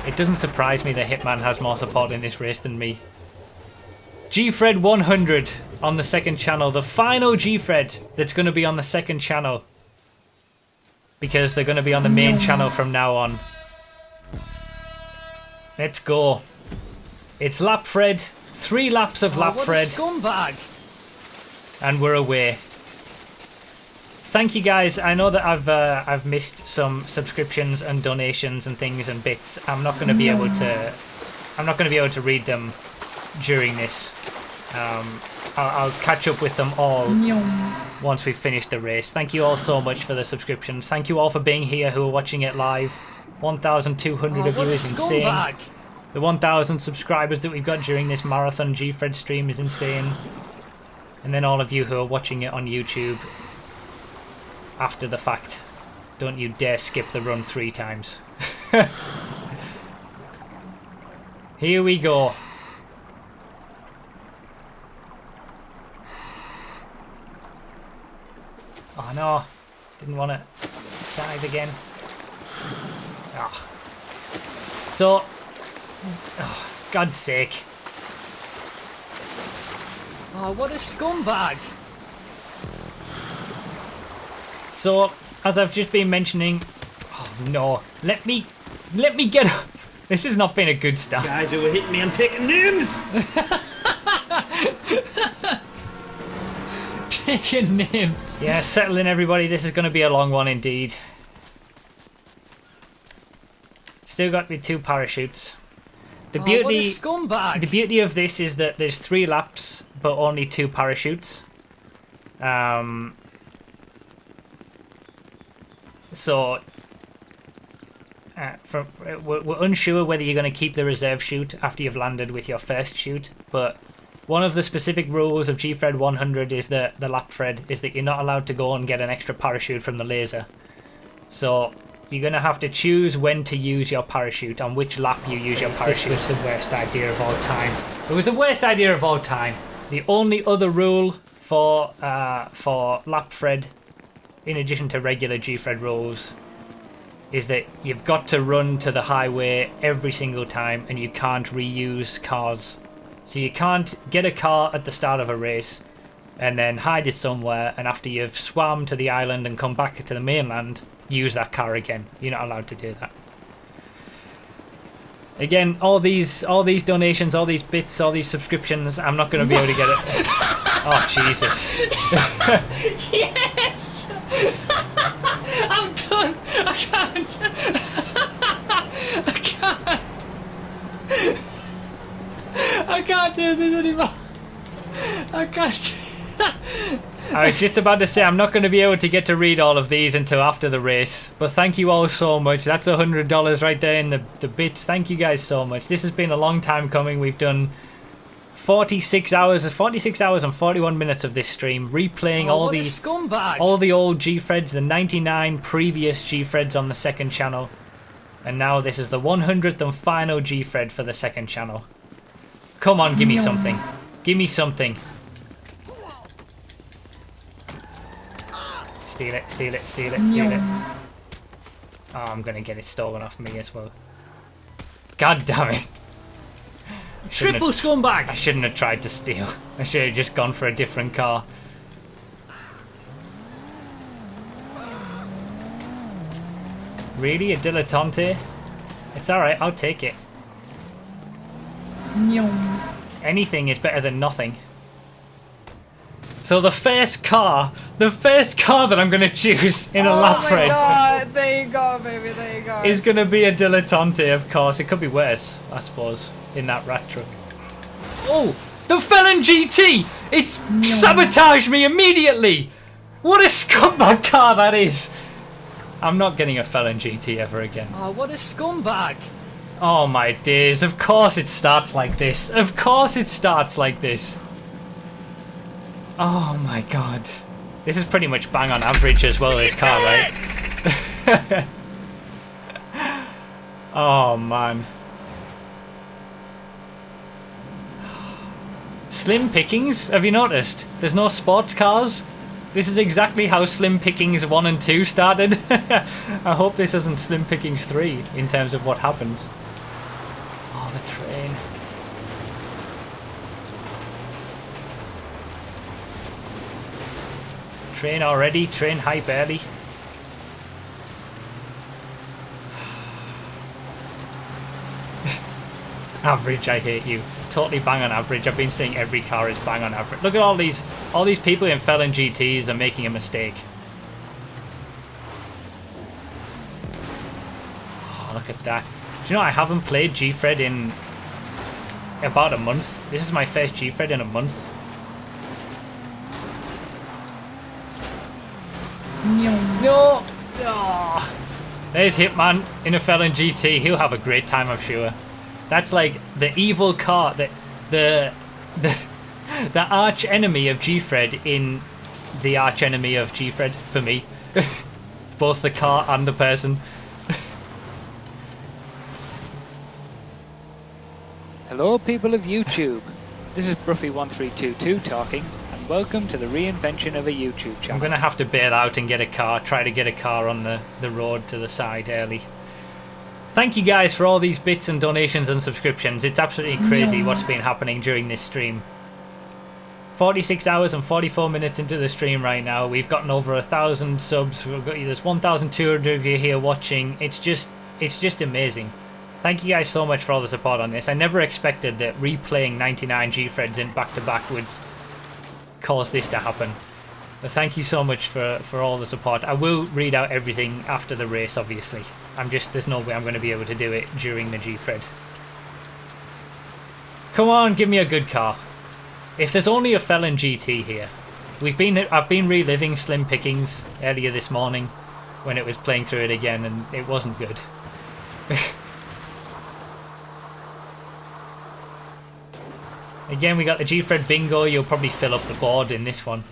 It doesn't surprise me that Hitman has more support in this race than me. Gfred 100 on the second channel. The final Gfred that's going to be on the second channel. Because they're going to be on the main channel from now on. Let's go. It's Lapfred. 3 laps of Lapfred. Scumbag. And we're away. Thank you guys. I know that I've missed some subscriptions and donations and things and bits. I'm not going to be able to read them during this. I'll catch up with them all once we've finished the race. Thank you all so much for the subscriptions. Thank you all for being here who are watching it live. 1,200 of you is insane. The 1,000 subscribers that we've got during this marathon Gfred stream is insane. And then all of you who are watching it on YouTube after the fact. Don't you dare skip the run 3 times. Here we go. Oh no, didn't want to dive again. Oh. So, oh, God's sake. Oh, what a scumbag. So, as I've just been mentioning, oh no, let me get up. This has not been a good start. Guys who were hitting me and taking names. Taking names. Yeah, settle in everybody. This is going to be a long one indeed. Still got me 2 parachutes. The beauty, what a scumbag. The beauty of this is that there's 3 laps, but only 2 parachutes. So, we're unsure whether you're going to keep the reserve chute after you've landed with your first chute, but one of the specific rules of Gfred 100 is that the Lapfred is that you're not allowed to go and get an extra parachute from the laser. So you're going to have to choose when to use your parachute, on which lap you use your parachute. This was the worst idea of all time. It was the worst idea of all time. The only other rule for Lapfred, in addition to regular Gfred rules, is that you've got to run to the highway every single time and you can't reuse cars. So you can't get a car at the start of a race and then hide it somewhere, and after you've swam to the island and come back to the mainland, use that car again. You're not allowed to do that. Again, all these donations, all these bits, all these subscriptions, I'm not going to be able to get it. Oh, Jesus. Yes! I'm done! I can't! I can't! I can't do this anymore! I can't. I was just about to say I'm not going to be able to get to read all of these until after the race, but thank you all so much. That's $100 right there in the bits. Thank you guys so much. This has been a long time coming. We've done 46 hours and 41 minutes of this stream, replaying all the old Gfreds, the 99 previous Gfreds on the second channel, and now this is the 100th and final Gfred for the second channel. Come on, give me something. Give me something. Steal it, steal it, steal it, steal it. Oh, I'm gonna get it stolen off me as well. God damn it. Triple scumbag! I shouldn't have tried to steal. I should have just gone for a different car. Really? A dilettante? It's alright, I'll take it. Anything is better than nothing. So the first car that I'm going to choose in a Lapfred. Oh my god, there you go, baby, there you go. Is going to be a dilettante, of course. It could be worse, I suppose, in that rat truck. Oh, the Felon GT! It's sabotaged me immediately! What a scumbag car that is! I'm not getting a Felon GT ever again. Oh, what a scumbag! Oh my days, of course it starts like this. Of course it starts like this. Oh my god. This is pretty much bang on average as well, this car, right? Oh man. Slim pickings? Have you noticed? There's no sports cars. This is exactly how Slim Pickings 1 and 2 started. I hope this isn't Slim Pickings 3 in terms of what happens. Oh, the train. Train already? Train hype early? Average, I hate you. Totally bang on average. I've been saying every car is bang on average. Look at all these people in Felon GTs are making a mistake. Oh, look at that. Do you know I haven't played Gfred in about a month? This is my first Gfred in a month. No! Oh. There's Hitman in a Felon GT. He'll have a great time, I'm sure. That's like the evil car, the arch enemy of Gfred in the arch enemy of Gfred for me. Both the car and the person. Hello people of YouTube, this is Broughy1322 talking, and welcome to the reinvention of a YouTube channel. I'm gonna have to bail out and get a car, try to get a car on the road to the side early. Thank you guys for all these bits and donations and subscriptions. It's absolutely crazy what's been happening during this stream. 46 hours and 44 minutes into the stream right now. We've gotten over 1,000 subs. There's 1,200 of you here watching. It's just amazing. Thank you guys so much for all the support on this. I never expected that replaying 99 Gfreds in back-to-back would cause this to happen. But thank you so much for all the support. I will read out everything after the race, obviously. There's no way I'm going to be able to do it during the Gfred. Come on, give me a good car. If there's only a Felon GT here. I've been reliving Slim Pickings earlier this morning when it was playing through it again, and it wasn't good. Again, we got the Gfred bingo. You'll probably fill up the board in this one.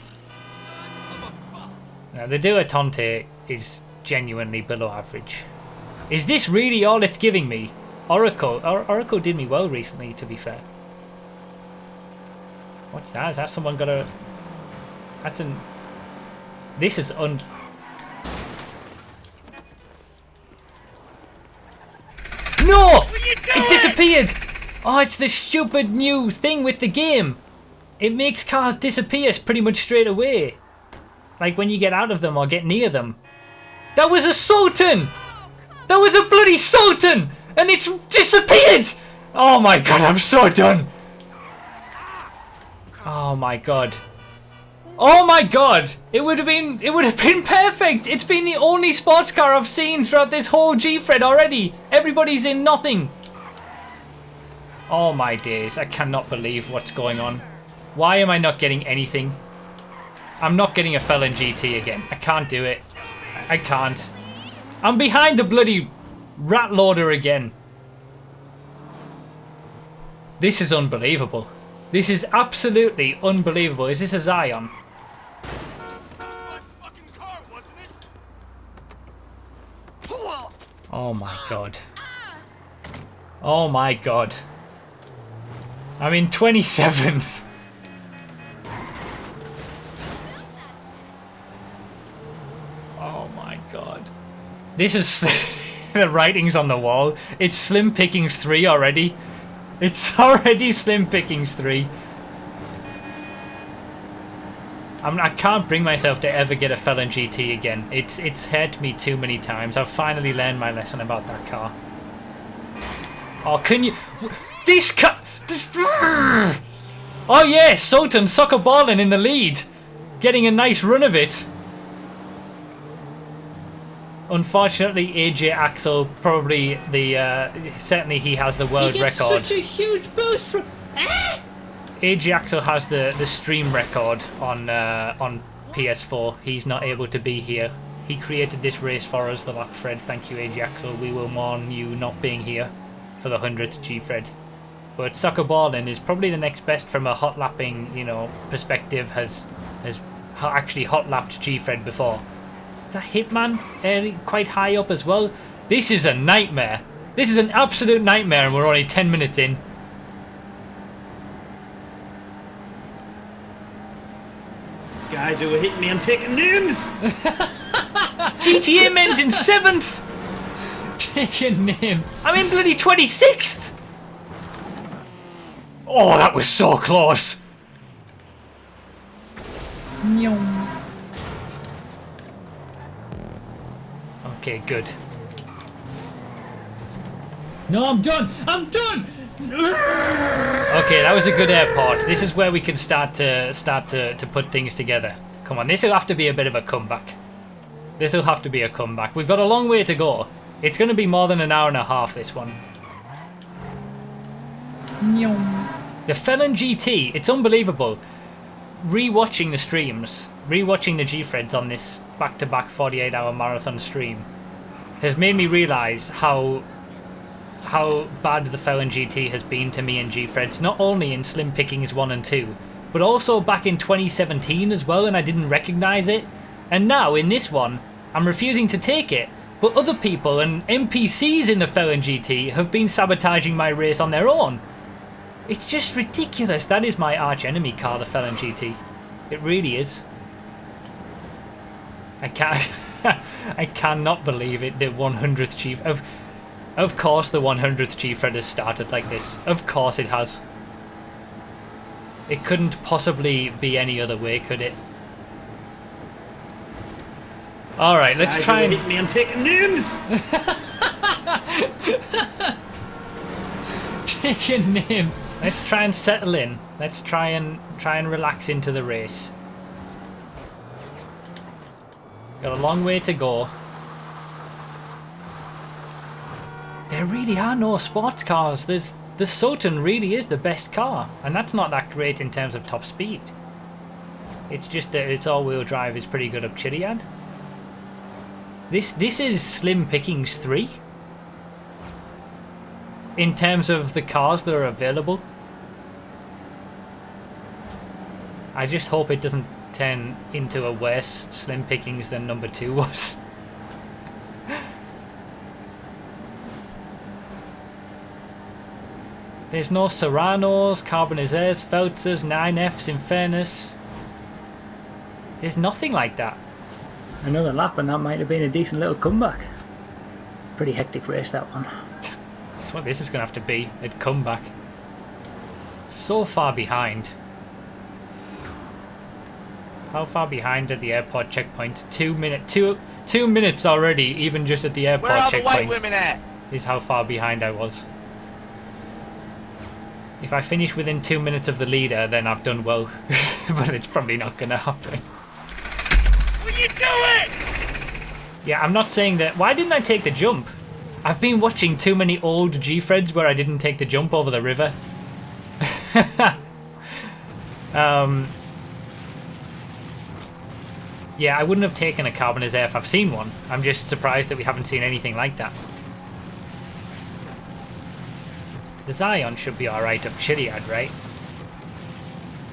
Now, the Duatante is genuinely below average. Is this really all it's giving me? Oracle did me well recently, to be fair. What's that? Is that someone got a... That's an... This is No! It disappeared! Oh, it's this stupid new thing with the game. It makes cars disappear pretty much straight away. Like when you get out of them or get near them. That was a Sultan! That was a bloody Sultan! And it's disappeared! Oh my god, I'm so done! Oh my god. Oh my god! It would have been perfect! It's been the only sports car I've seen throughout this whole Gfred already! Everybody's in nothing! Oh my days, I cannot believe what's going on. Why am I not getting anything? I'm not getting a Felon GT again. I can't do it. I can't. I'm behind the bloody rat loader again. This is unbelievable. This is absolutely unbelievable. Is this a Zion? That's my fucking car, wasn't it? Oh my god. Oh my god. I'm in 27th. Oh my god. This is the writing's on the wall. It's Slim Pickings 3 already. It's already Slim Pickings 3. I can't bring myself to ever get a Felon GT again. It's hurt me too many times. I've finally learned my lesson about that car. Oh, can you... This car... Oh yeah, Sultan soccer balling in the lead. Getting a nice run of it. Unfortunately, AJ Axel probably certainly he has the world record. Such a huge boost from... AJ Axel has the stream record on PS4. He's not able to be here. He created this race for us, the Lapfred. Thank you, AJ Axel. We will mourn you not being here for the 100th Gfred. But soccer balling is probably the next best from a hot lapping, perspective. Has actually hot lapped Gfred before. Is that Hitman quite high up as well? This is a nightmare. This is an absolute nightmare, and we're only 10 minutes in. These guys who were hitting me and taking names. GTA Men's in 7th. Taking names. I'm in bloody 26th. Oh, that was so close. Okay, good. No, I'm done. I'm done. Okay, that was a good airport. This is where we can start to put things together. Come on, this will have to be a bit of a comeback. This will have to be a comeback. We've got a long way to go. It's going to be more than an hour and a half, this one. The Felon GT, it's unbelievable. Rewatching the streams, rewatching the Gfreds on this back-to-back 48-hour marathon stream has made me realise how bad the Felon GT has been to me and Gfreds, not only in Slim Pickings 1 and 2, but also back in 2017 as well, and I didn't recognise it. And now, in this one, I'm refusing to take it, but other people and NPCs in the Felon GT have been sabotaging my race on their own. It's just ridiculous. That is my arch enemy car, the Felon GT. It really is. I can't... I cannot believe it, the 100th Chief... Of course the 100th Gfred has started like this. Of course it has. It couldn't possibly be any other way, could it? Alright, let's try and... hit me, I'm taking names! Taking names. Let's try and settle in. Let's try and relax into the race. Got a long way to go. There really are no sports cars. The Sultan really is the best car, and that's not that great in terms of top speed. It's just that its all-wheel drive is pretty good up Chiliad. This is Slim Pickings 3 in terms of the cars that are available. I just hope it doesn't turn into a worse Slim Pickings than number 2 was. There's no Serranos, Carbonizaires, Feltzers, 9Fs, in fairness. There's nothing like that. Another lap and that might have been a decent little comeback. Pretty hectic race, that one. That's what this is going to have to be, a comeback. So far behind. How far behind at the airport checkpoint? 2 minutes already, even just at the airport Where are the checkpoint. white women at? Is how far behind I was. If I finish within 2 minutes of the leader, then I've done well. But it's probably not going to happen. Will you do it? Yeah, I'm not saying that... Why didn't I take the jump? I've been watching too many old Gfreds where I didn't take the jump over the river. Yeah, I wouldn't have taken a Carbonizaire if I've seen one. I'm just surprised that we haven't seen anything like that. The Zion should be alright up Chiliad, right?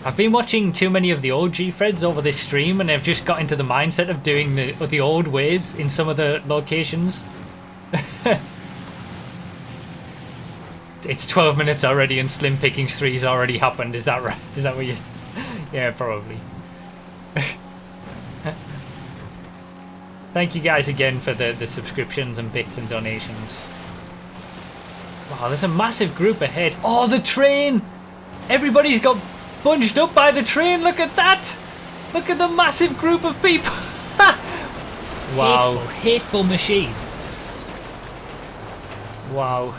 I've been watching too many of the old Gfreds over this stream, and I've just got into the mindset of doing the old ways in some of the locations. It's 12 minutes already and Slim Pickings 3's already happened, is that right? Is that what you... Yeah, probably. Thank you guys again for the subscriptions and bits and donations. Wow, there's a massive group ahead. Oh, the train! Everybody's got bunched up by the train. Look at that! Look at the massive group of people. Wow. Hateful machine. Wow.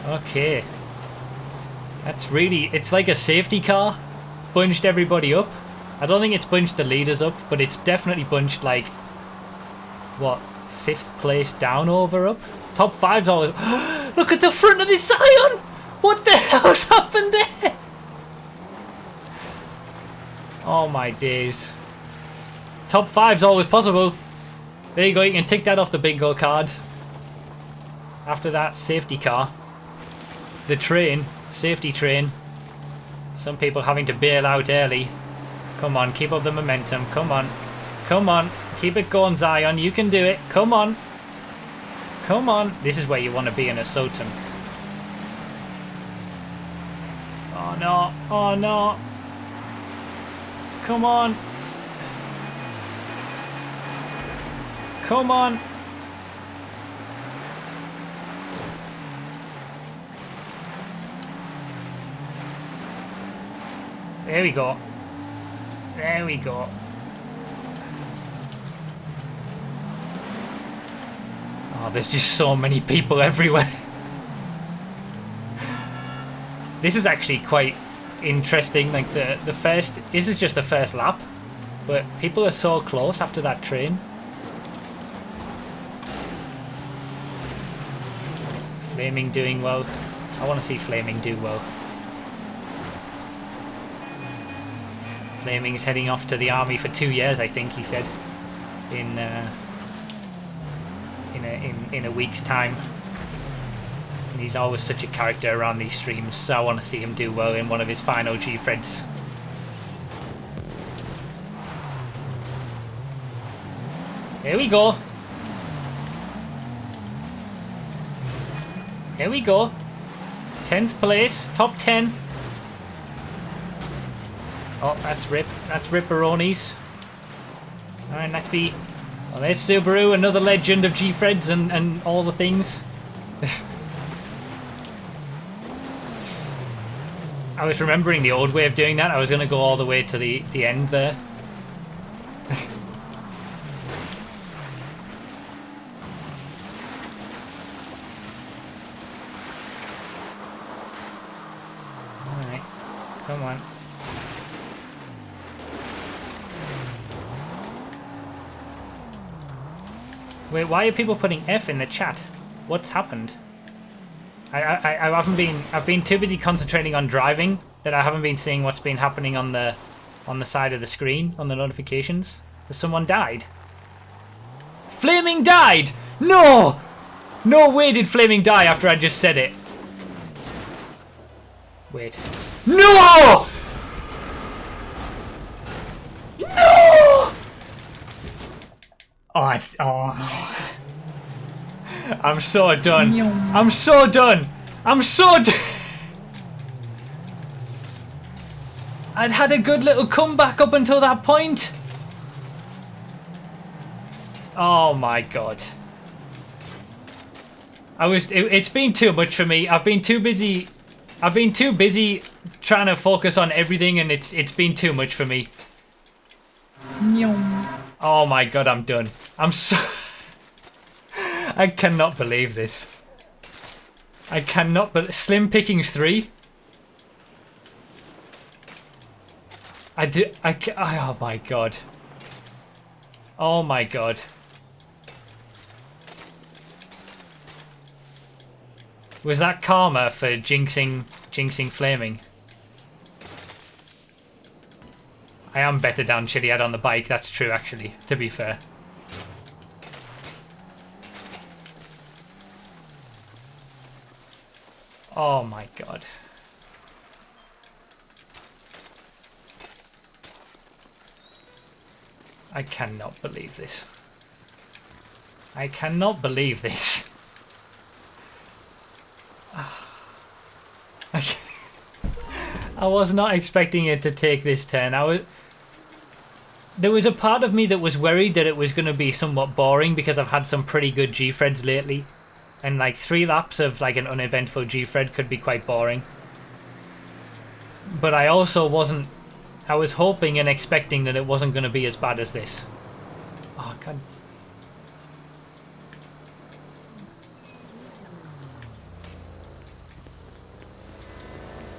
Okay. That's really... It's like a safety car. Bunched everybody up. I don't think it's bunched the leaders up, but it's definitely bunched, like... What? 5th place down over up? Top 5's always... Look at the front of this Zion! What the hell's happened there? Oh my days. Top 5's always possible. There you go, you can tick that off the bingo card. After that, safety car. The train, safety train. Some people having to bail out early. Come on, keep up the momentum, come on. Come on, keep it going Zion, you can do it, come on. Come on. This is where you want to be in a Sultan. Oh no, oh no. Come on. Come on. There we go. There we go. Oh, there's just so many people everywhere. This is actually quite interesting. Like the first, this is just the first lap, but people are so close after that train. Flaming doing well. I want to see Flaming do well. Flaming's heading off to the army for 2 years, I think he said, in a week's time. And he's always such a character around these streams, so I want to see him do well in one of his final Gfreds. Here we go. Here we go. 10th place, top 10. Oh, that's Rip. That's Ripperonis. Alright, let's be... Well, there's Subaru, another legend of Gfreds and all the things. I was remembering the old way of doing that. I was going to go all the way to the end there. Alright, come on. Wait, why are people putting F in the chat? What's happened? I've been too busy concentrating on driving that I haven't been seeing what's been happening on the side of the screen, on the notifications. Has someone died? Flaming died! No! No way did Flaming die after I just said it. Wait. No! No! Oh, I'm so done. I'm so done. I'm so done. I'd had a good little comeback up until that point. Oh my god. It's been too much for me. I've been too busy trying to focus on everything, and it's been too much for me. Oh my god, I'm done. I'm so... I cannot believe this. I cannot believe... Slim Pickings 3? Oh my god. Oh my god. Was that karma for jinxing Flaming? I am better down Chiliad on the bike, that's true actually, to be fair. Oh my god. I cannot believe this. I cannot believe this. I was not expecting it to take this turn. There was a part of me that was worried that it was going to be somewhat boring because I've had some pretty good Gfreds lately. And like 3 laps of like an uneventful Gfred could be quite boring. But I also wasn't... I was hoping and expecting that it wasn't going to be as bad as this. Oh, God.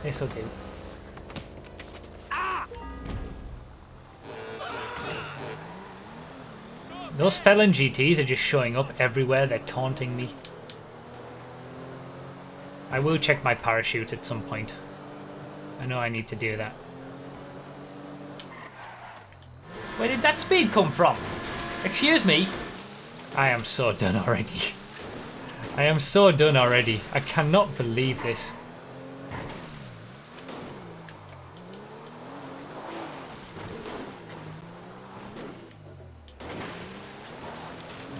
This'll do. Those Felon GTs are just showing up everywhere. They're taunting me. I will check my parachute at some point. I know I need to do that. Where did that speed come from? Excuse me? I am so done already. I am so done already. I cannot believe this.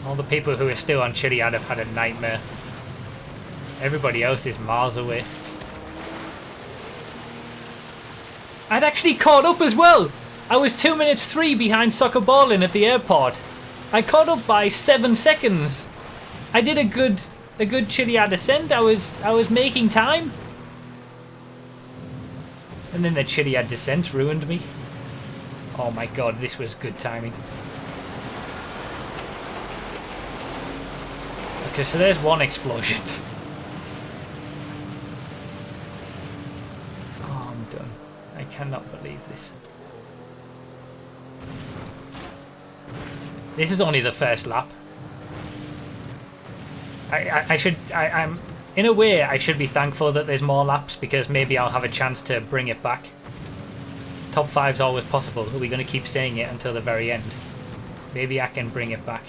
All the people who are still on Chiliad have had a nightmare. Everybody else is miles away. I'd actually caught up as well! I was 2 minutes 3 behind Soccer Ballin at the airport. I caught up by 7 seconds. I did a good Chiliad ascent. I was making time. And then the Chiliad descent ruined me. Oh my god, this was good timing. Okay, so there's one explosion. Oh, I'm done. I cannot believe this. This is only the first lap. I'm in a way I should be thankful that there's more laps because maybe I'll have a chance to bring it back. Top 5's always possible. Are we going to keep saying it until the very end? Maybe I can bring it back.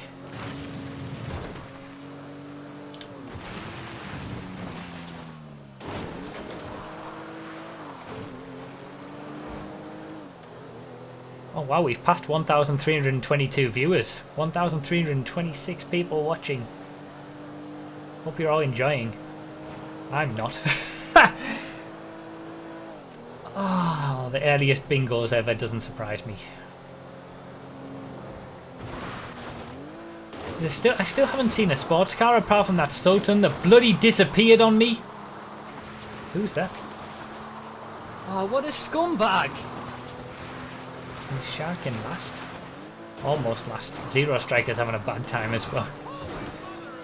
Oh wow, we've passed 1,322 viewers. 1,326 people watching. Hope you're all enjoying. I'm not. Oh, the earliest bingos ever doesn't surprise me. I still haven't seen a sports car apart from that Sultan that bloody disappeared on me. Who's that? Oh, what a scumbag! Is Shark in last? Almost last. Zero Striker's having a bad time as well.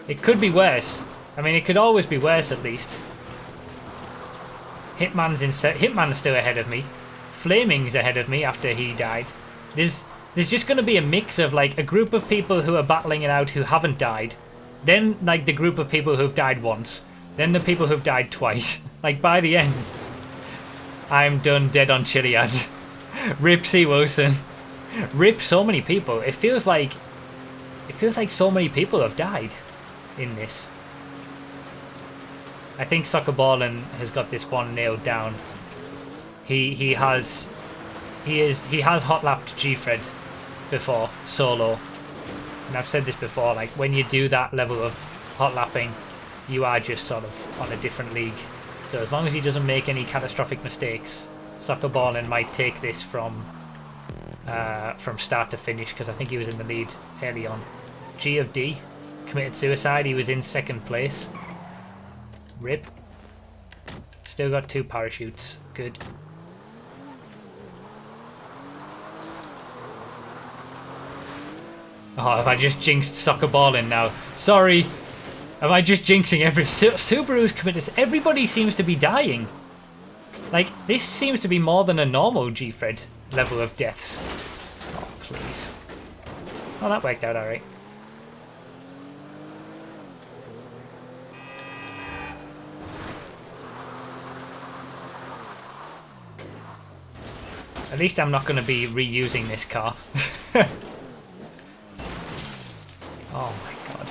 It could be worse. I mean, it could always be worse at least. Hitman's still ahead of me. Flaming's ahead of me after he died. There's just going to be a mix of like a group of people who are battling it out who haven't died. Then like the group of people who've died once. Then the people who've died twice. Like by the end, I'm done dead on Chiliad. Rip C. Wilson. Rip so many people. It feels like so many people have died in this. I think Soccer Ballin has got this one nailed down. He has hot lapped Gfred before solo. And I've said this before, like when you do that level of hot lapping, you are just sort of on a different league. So as long as he doesn't make any catastrophic mistakes, Soccer Ballin might take this from start to finish, because I think he was in the lead early on. G of D committed suicide. He was in second place. Rip. Still got 2 parachutes. Good. Oh, have I just jinxed Soccer Ballin now? Sorry. Am I just jinxing every... Subaru's committed... Everybody seems to be dying. Like, this seems to be more than a normal Gfred level of deaths. Oh, please. Oh, that worked out alright. At least I'm not going to be reusing this car. Oh my god.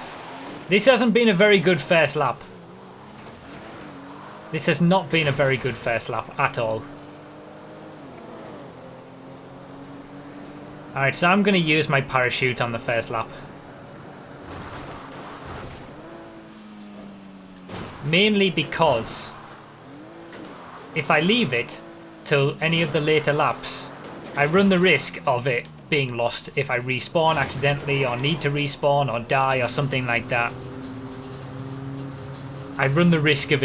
This hasn't been a very good first lap. This has not been a very good first lap at all. Alright, so I'm going to use my parachute on the first lap. Mainly because if I leave it till any of the later laps, I run the risk of it being lost if I respawn accidentally or need to respawn or die or something like that. I run the risk of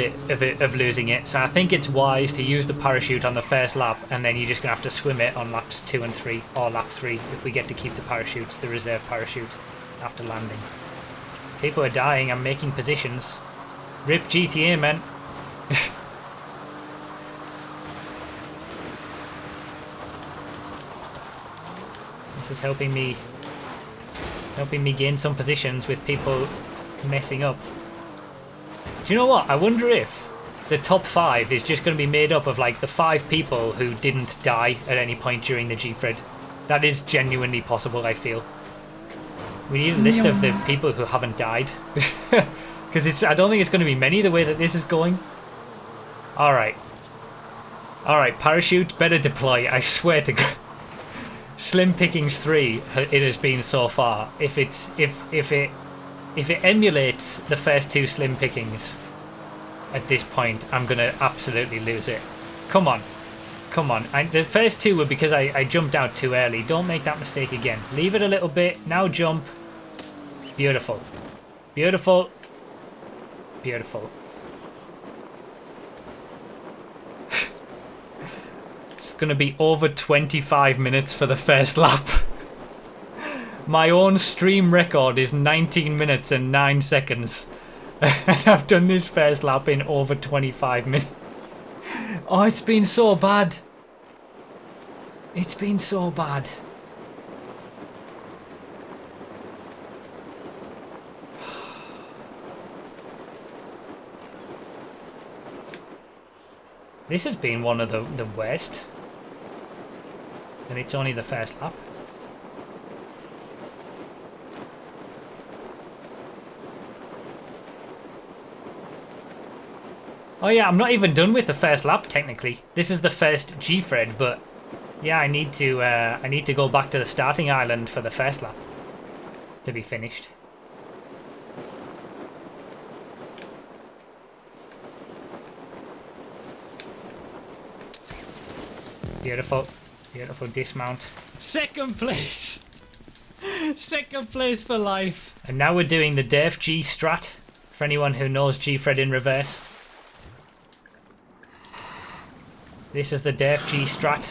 losing it, so I think it's wise to use the parachute on the first lap, and then you're just gonna have to swim it on laps 2 and 3, or lap 3 if we get to keep the parachute, the reserve parachute, after landing. People are dying. I'm making positions. Rip GTA, man. This is helping me gain some positions with people messing up. Do you know what? I wonder if the top 5 is just going to be made up of like the 5 people who didn't die at any point during the Gfred. That is genuinely possible, I feel. We need a list of the people who haven't died. Because I don't think it's going to be many the way that this is going. Alright. Alright, parachute, better deploy. I swear to God. Slim Pickings 3 it has been so far. If it emulates the first 2 Slim Pickings at this point, I'm going to absolutely lose it. Come on. Come on. The first 2 were because I jumped out too early. Don't make that mistake again. Leave it a little bit. Now jump. Beautiful. Beautiful. Beautiful. going to be over 25 minutes for the first lap. My own stream record is 19 minutes and 9 seconds. And I've done this first lap in over 25 minutes. Oh, it's been so bad. It's been so bad. This has been one of the worst. And it's only the first lap. Oh yeah, I'm not even done with the first lap technically. This is the first Gfred, but yeah, I need to go back to the starting island for the first lap to be finished. Beautiful, beautiful dismount. Second place. Second place for life. And now we're doing the Def G strat for anyone who knows Gfred in reverse. This is the Def G strat.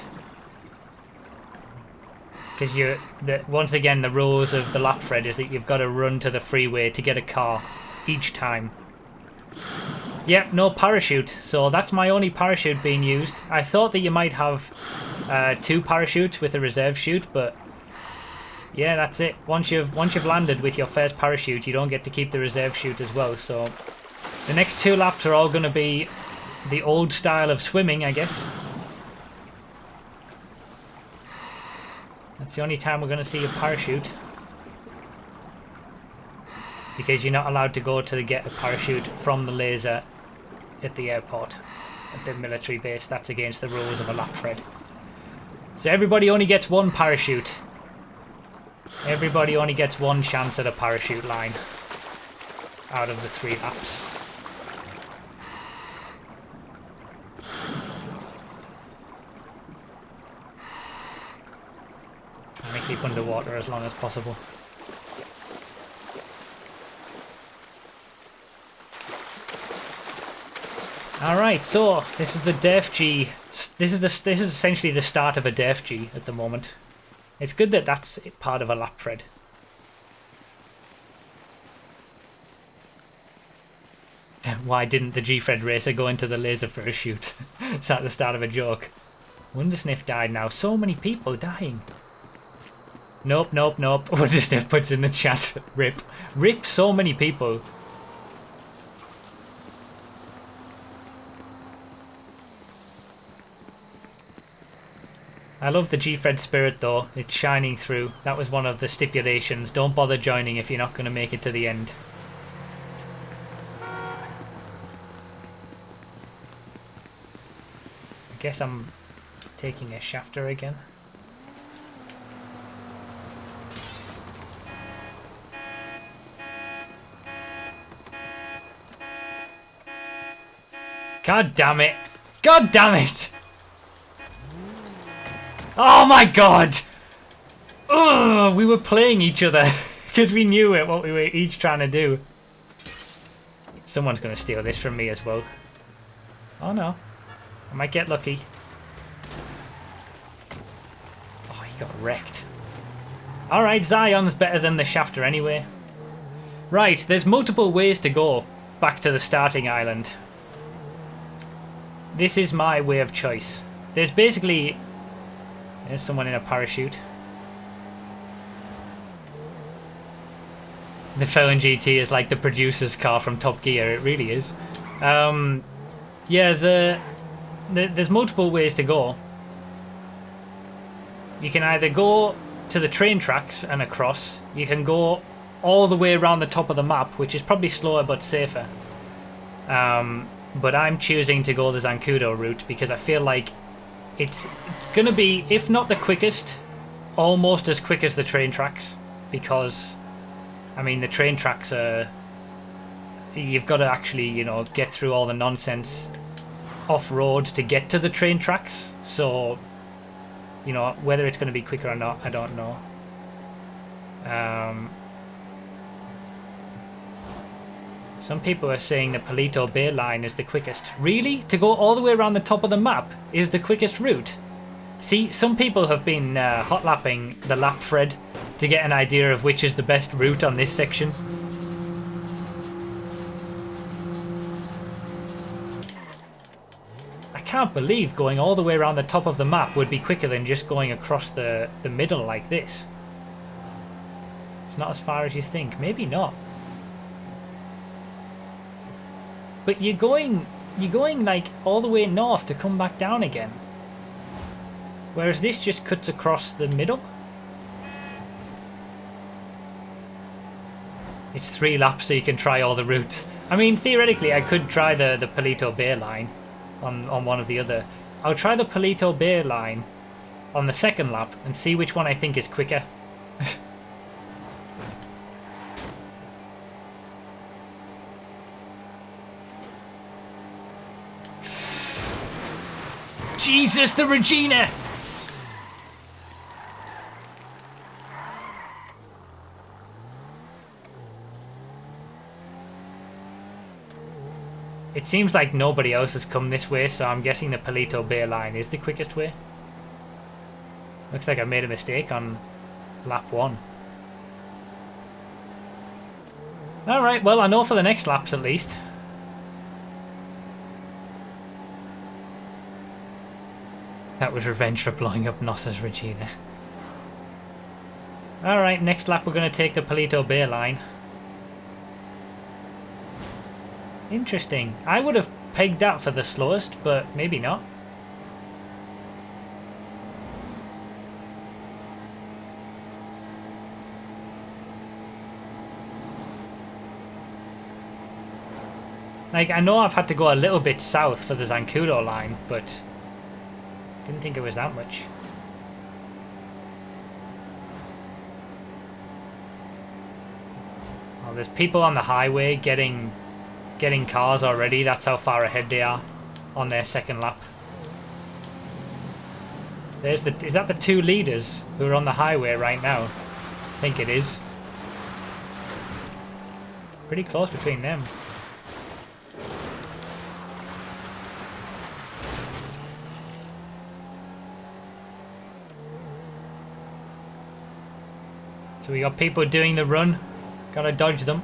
Because once again, the rules of the Lapfred is that you've got to run to the freeway to get a car each time. Yep, no parachute, so that's my only parachute being used. I thought that you might have 2 parachutes with a reserve chute, but yeah, that's it. Once you've landed with your first parachute, you don't get to keep the reserve chute as well. So the next 2 laps are all going to be the old style of swimming, I guess. That's the only time we're going to see a parachute. Because you're not allowed to go to get a parachute from the laser at the airport, at the military base. That's against the rules of a Lapfred. So everybody only gets 1 parachute. Everybody only gets 1 chance at a parachute line out of the 3 laps. Trying to keep underwater as long as possible. Alright, so this is the Def G. This is essentially the start of a Def G at the moment. It's good that that's part of a Lapfred. Why didn't the Gfred racer go into the laser for a shoot? Is that the start of a joke? Wondersniff died now. So many people dying. Nope, nope, nope. Wondersniff puts in the chat. Rip. Rip so many people. I love the Gfred spirit though. It's shining through. That was one of the stipulations. Don't bother joining if you're not going to make it to the end. I guess I'm taking a shafter again. God damn it! God damn it! Oh my god! Ugh, we were playing each other because we knew what we were each trying to do. Someone's going to steal this from me as well. Oh no. I might get lucky. Oh, he got wrecked. Alright, Zion's better than the shafter anyway. Right, there's multiple ways to go back to the starting island. This is my way of choice. There's basically... There's someone in a parachute. The Felon GT is like the producer's car from Top Gear. It really is. Yeah, there's multiple ways to go. You can either go to the train tracks and across. You can go all the way around the top of the map, which is probably slower but safer. But I'm choosing to go the Zancudo route because I feel like it's going to be, if not the quickest, almost as quick as the train tracks. Because, I mean, the train tracks are... You've got to actually, you know, get through all the nonsense off-road to get to the train tracks. So, you know, whether it's going to be quicker or not, I don't know. Some people are saying the Palito Bay line is the quickest. Really? To go all the way around the top of the map is the quickest route? See, some people have been hot lapping the Lapfred to get an idea of which is the best route on this section. I can't believe going all the way around the top of the map would be quicker than just going across the middle like this. It's not as far as you think. Maybe not. But you're going like all the way north to come back down again. Whereas this just cuts across the middle. It's 3 laps so you can try all the routes. I mean, theoretically I could try the Palito Bay line on one of the other. I'll try the Palito Bay line on the second lap and see which one I think is quicker. Jesus, the Regina! It seems like nobody else has come this way, so I'm guessing the Palito Bay line is the quickest way. Looks like I made a mistake on lap 1. Alright, well I know for the next laps at least. That was revenge for blowing up Nossa's Regina. Alright, next lap we're going to take the Palito Bay line. Interesting. I would have pegged that for the slowest, but maybe not. Like, I know I've had to go a little bit south for the Zancudo line, but didn't think it was that much. Oh, there's people on the highway getting cars already. That's how far ahead they are on their second lap. Is that the 2 leaders who are on the highway right now? I think it is. Pretty close between them. So we got people doing the run. Gotta dodge them.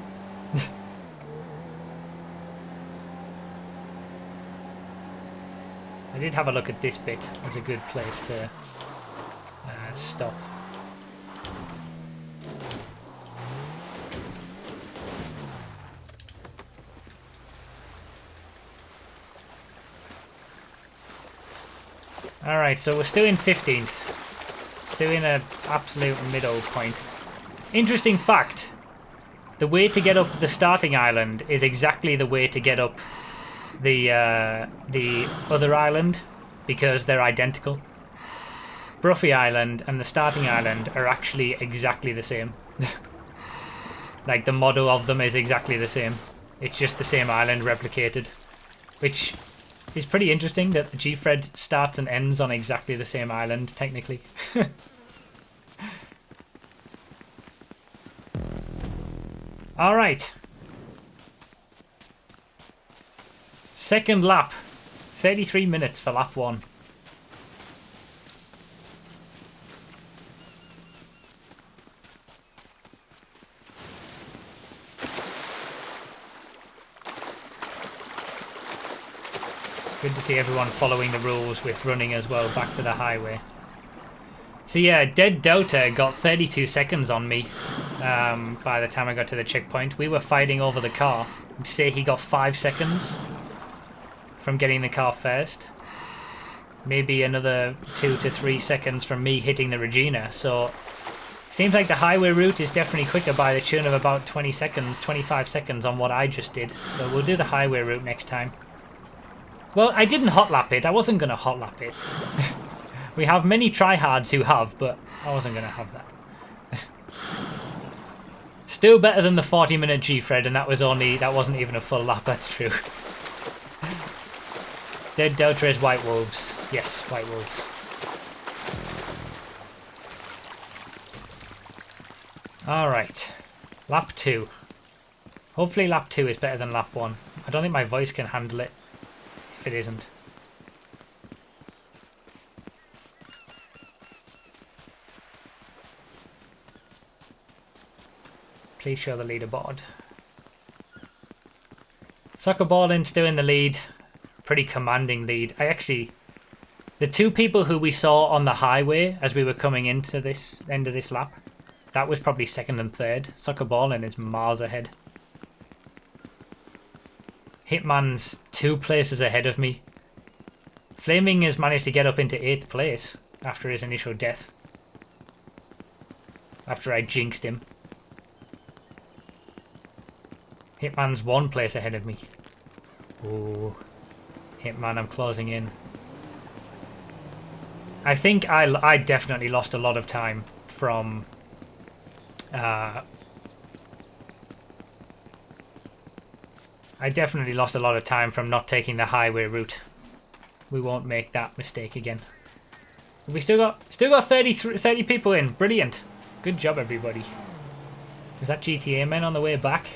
I did have a look at this bit as a good place to stop. Alright, so we're still in 15th. Still in an absolute middle point. Interesting fact. The way to get up the starting island is exactly the way to get up the other island, because they're identical. Broughy Island and the starting island are actually exactly the same. Like, the model of them is exactly the same. It's just the same island replicated, which is pretty interesting that the Gfred starts and ends on exactly the same island, technically. Alright. Second lap. 33 minutes for lap 1. Good to see everyone following the rules with running as well back to the highway. So yeah, Dead Delta got 32 seconds on me by the time I got to the checkpoint. We were fighting over the car. Say he got 5 seconds from getting the car first. Maybe another 2 to 3 seconds from me hitting the Regina. So seems like the highway route is definitely quicker by the tune of about 20 seconds, 25 seconds on what I just did. So we'll do the highway route next time. Well, I didn't hot lap it. I wasn't going to hot lap it. We have many tryhards who have, but I wasn't going to have that. Still better than the 40-minute Gfred, and that wasn't even a full lap, that's true. Dead Delta is White Wolves. Yes, White Wolves. Alright. Lap 2. Hopefully lap 2 is better than lap 1. I don't think my voice can handle it if it isn't. Please show the leaderboard. Soccer Ballin still in the lead. Pretty commanding lead. The two people who we saw on the highway as we were coming into this end of this lap, that was probably second and third. Soccer Ballin is miles ahead. Hitman's 2 places ahead of me. Flaming has managed to get up into 8th place after his initial death. After I jinxed him. Hitman's 1 place ahead of me. Ooh. Hitman, I'm closing in. I think I definitely lost a lot of time from... I definitely lost a lot of time from not taking the highway route. We won't make that mistake again. We still got 30 people in. Brilliant. Good job, everybody. Was that GTA men on the way back?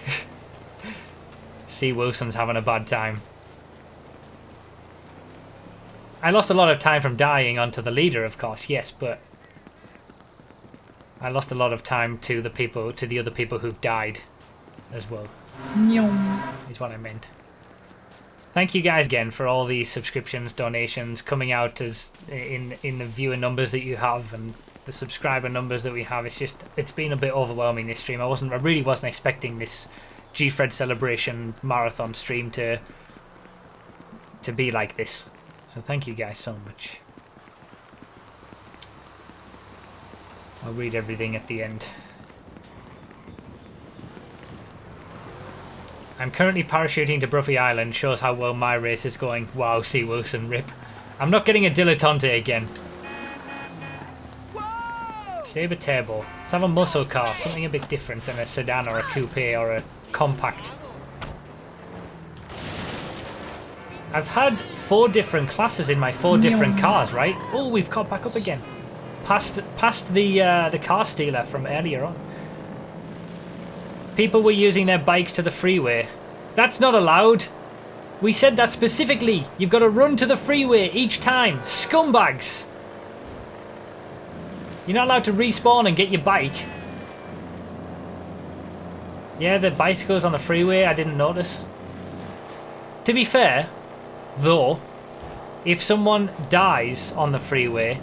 See, Wilson's having a bad time. I lost a lot of time from dying onto the leader, of course, yes, but I lost a lot of time to the other people who've died as well. Is what I meant. Thank you guys again for all these subscriptions, donations coming out as in the viewer numbers that you have and the subscriber numbers that we have. It's been a bit overwhelming this stream. I really wasn't expecting this Gfred celebration marathon stream to be like this. So thank you guys so much. I'll read everything at the end. I'm currently parachuting to Broughy Island. Shows how well my race is going. Wow, see Wilson, rip. I'm not getting a dilettante again. Sabre Turbo. Let's have a muscle car. Something a bit different than a sedan or a coupe or a compact. I've had 4 different classes in my 4 different cars, right? Oh, we've caught back up again. Past the car stealer from earlier on. People were using their bikes to the freeway. That's not allowed. We said that specifically. You've got to run to the freeway each time. Scumbags. You're not allowed to respawn and get your bike. Yeah, the bicycle's on the freeway. I didn't notice. To be fair, though, if someone dies on the freeway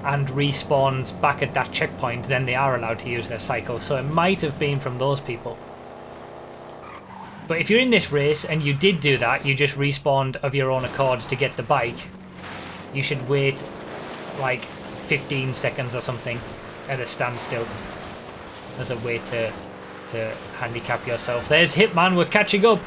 and respawns back at that checkpoint, then they are allowed to use their cycle. So it might have been from those people. But if you're in this race and you did do that, you just respawned of your own accord to get the bike, you should wait like 15 seconds or something at a standstill as a way to handicap yourself. There's Hitman, we're catching up.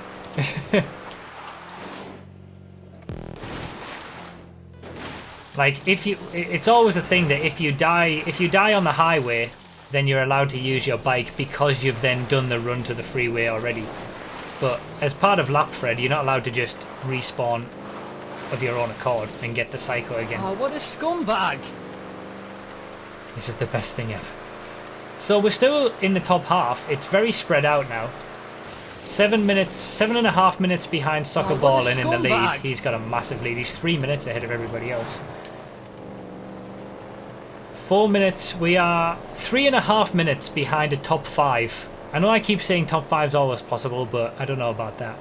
Like, it's always a thing that if you die on the highway, then you're allowed to use your bike because you've then done the run to the freeway already. But as part of Lapfred, you're not allowed to just respawn of your own accord and get the cycle again. Oh, what a scumbag! This is the best thing ever. So we're still in the top half. It's very spread out now. 7.5 minutes behind Soccer Ballin in the lead. He's got a massive lead. He's 3 minutes ahead of everybody else. 4 minutes. We are 3.5 minutes behind a top 5. I know I keep saying top 5's always possible, but I don't know about that.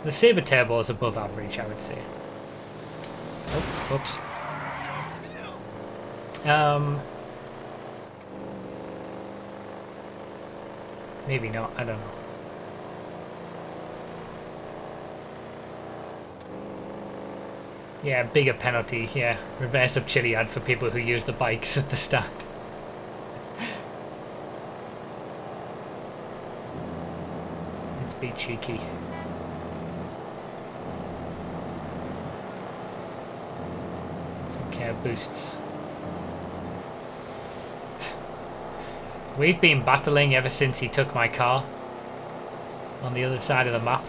The Sabre Turbo is above average, I would say. Oh, whoops. Maybe not, I don't know. Yeah, bigger penalty, yeah. Reverse up Chiliad for people who use the bikes at the start. Let's be cheeky. Some care boosts. We've been battling ever since he took my car on the other side of the map.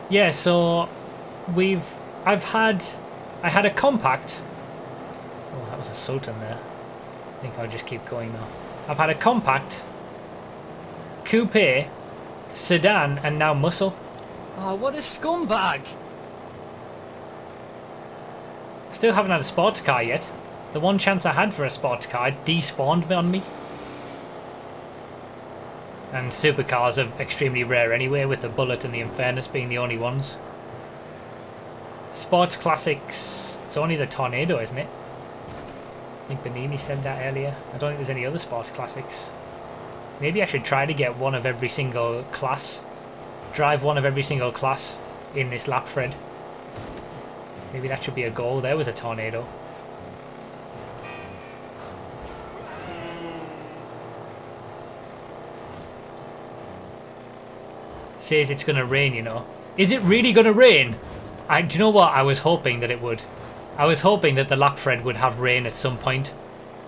Yeah, so I had a compact. Oh, that was a Sultan there. I think I'll just keep going now. I've had a compact, coupe, sedan, and now muscle. Oh, what a scumbag! I still haven't had a sports car yet. The one chance I had for a sports car, it despawned on me. And supercars are extremely rare anyway, with the Bullet and the Infernus being the only ones. Sports classics, it's only the Tornado, isn't it? I think Benini said that earlier. I don't think there's any other sports classics. Maybe I should try to get one of every single class. Drive one of every single class in this Lapfred. Maybe that should be a goal. There was a Tornado. Says it's going to rain, you know. Is it really going to rain? Do you know what? I was hoping that it would. I was hoping that the Lapfred would have rain at some point.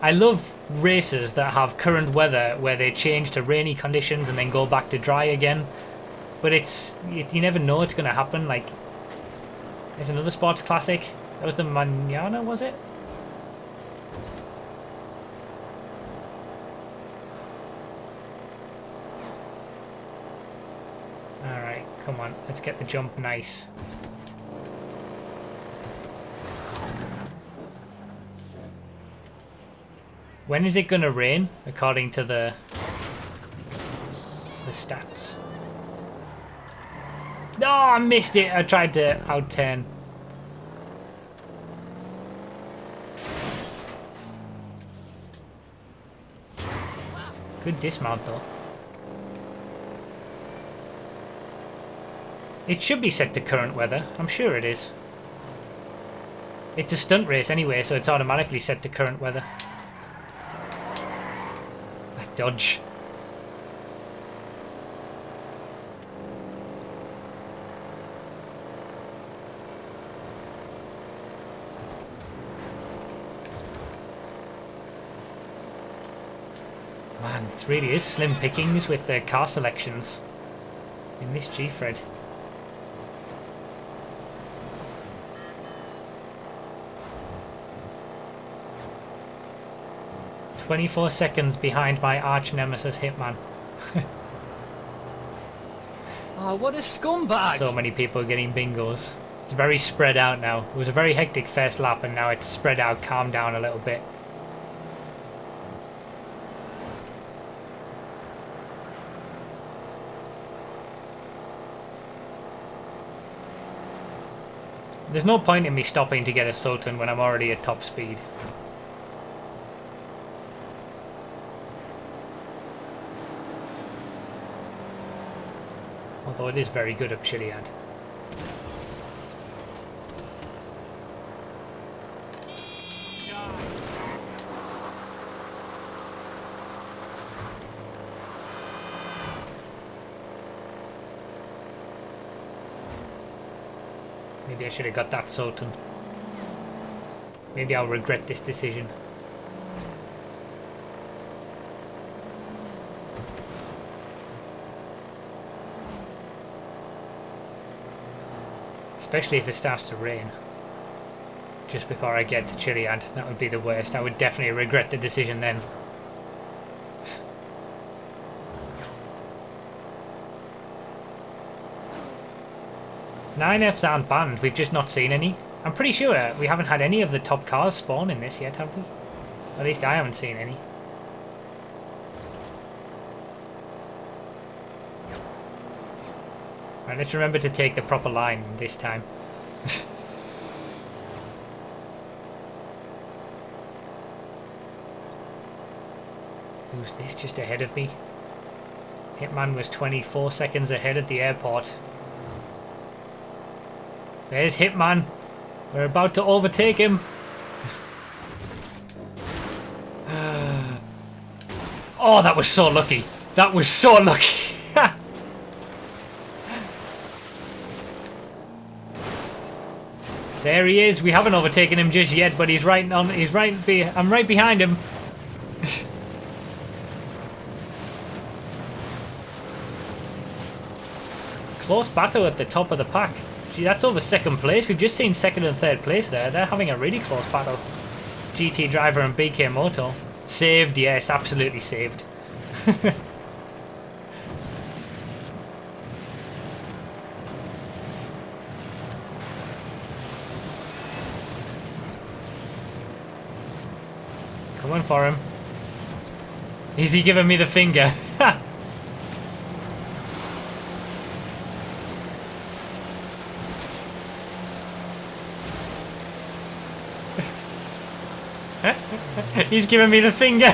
I love races that have current weather where they change to rainy conditions and then go back to dry again. But you never know it's going to happen. Like, there's another sports classic. That was the Manana, was it? Alright, come on. Let's get the jump nice. When is it going to rain, according to the stats? No, I missed it. I tried to out-turn. Good dismount, though. It should be set to current weather. I'm sure it is. It's a stunt race anyway, so it's automatically set to current weather. That dodge. Man, it really is slim pickings with their car selections in this Gfred. "24 seconds behind my arch nemesis Hitman." Oh, what a scumbag! So many people getting bingos. It's very spread out now. It was a very hectic first lap and now it's spread out, calmed down a little bit. There's no point in me stopping to get a Sultan when I'm already at top speed. Although it is very good up Chiliad. Maybe I should have got that Sultan. Maybe I'll regret this decision. Especially if it starts to rain. Just before I get to Chiliad. That would be the worst. I would definitely regret the decision then. Nine Fs aren't banned, we've just not seen any. I'm pretty sure we haven't had any of the top cars spawn in this yet, have we? At least I haven't seen any. Right, let's remember to take the proper line this time. Who's this just ahead of me? Hitman was 24 seconds ahead at the airport. There's Hitman. We're about to overtake him. Oh, that was so lucky. That was so lucky. There he is. We haven't overtaken him just yet, but he's right on. I'm right behind him. Close battle at the top of the pack. Gee, that's over second place. We've just seen second and third place there. They're having a really close battle. GT Driver and BK Moto. Saved, yes, absolutely saved. Coming for him. Is he giving me the finger? He's giving me the finger.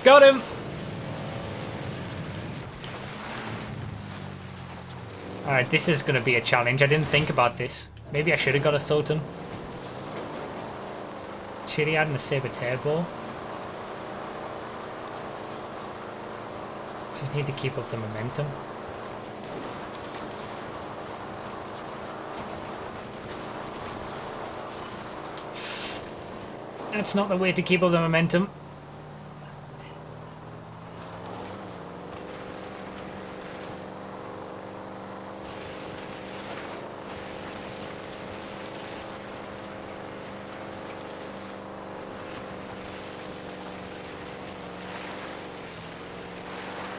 Got him. Alright, this is going to be a challenge. I didn't think about this. Maybe I should have got a Sultan. Chiliad and a Saber Turbo. Just need to keep up the momentum. That's not the way to keep up the momentum.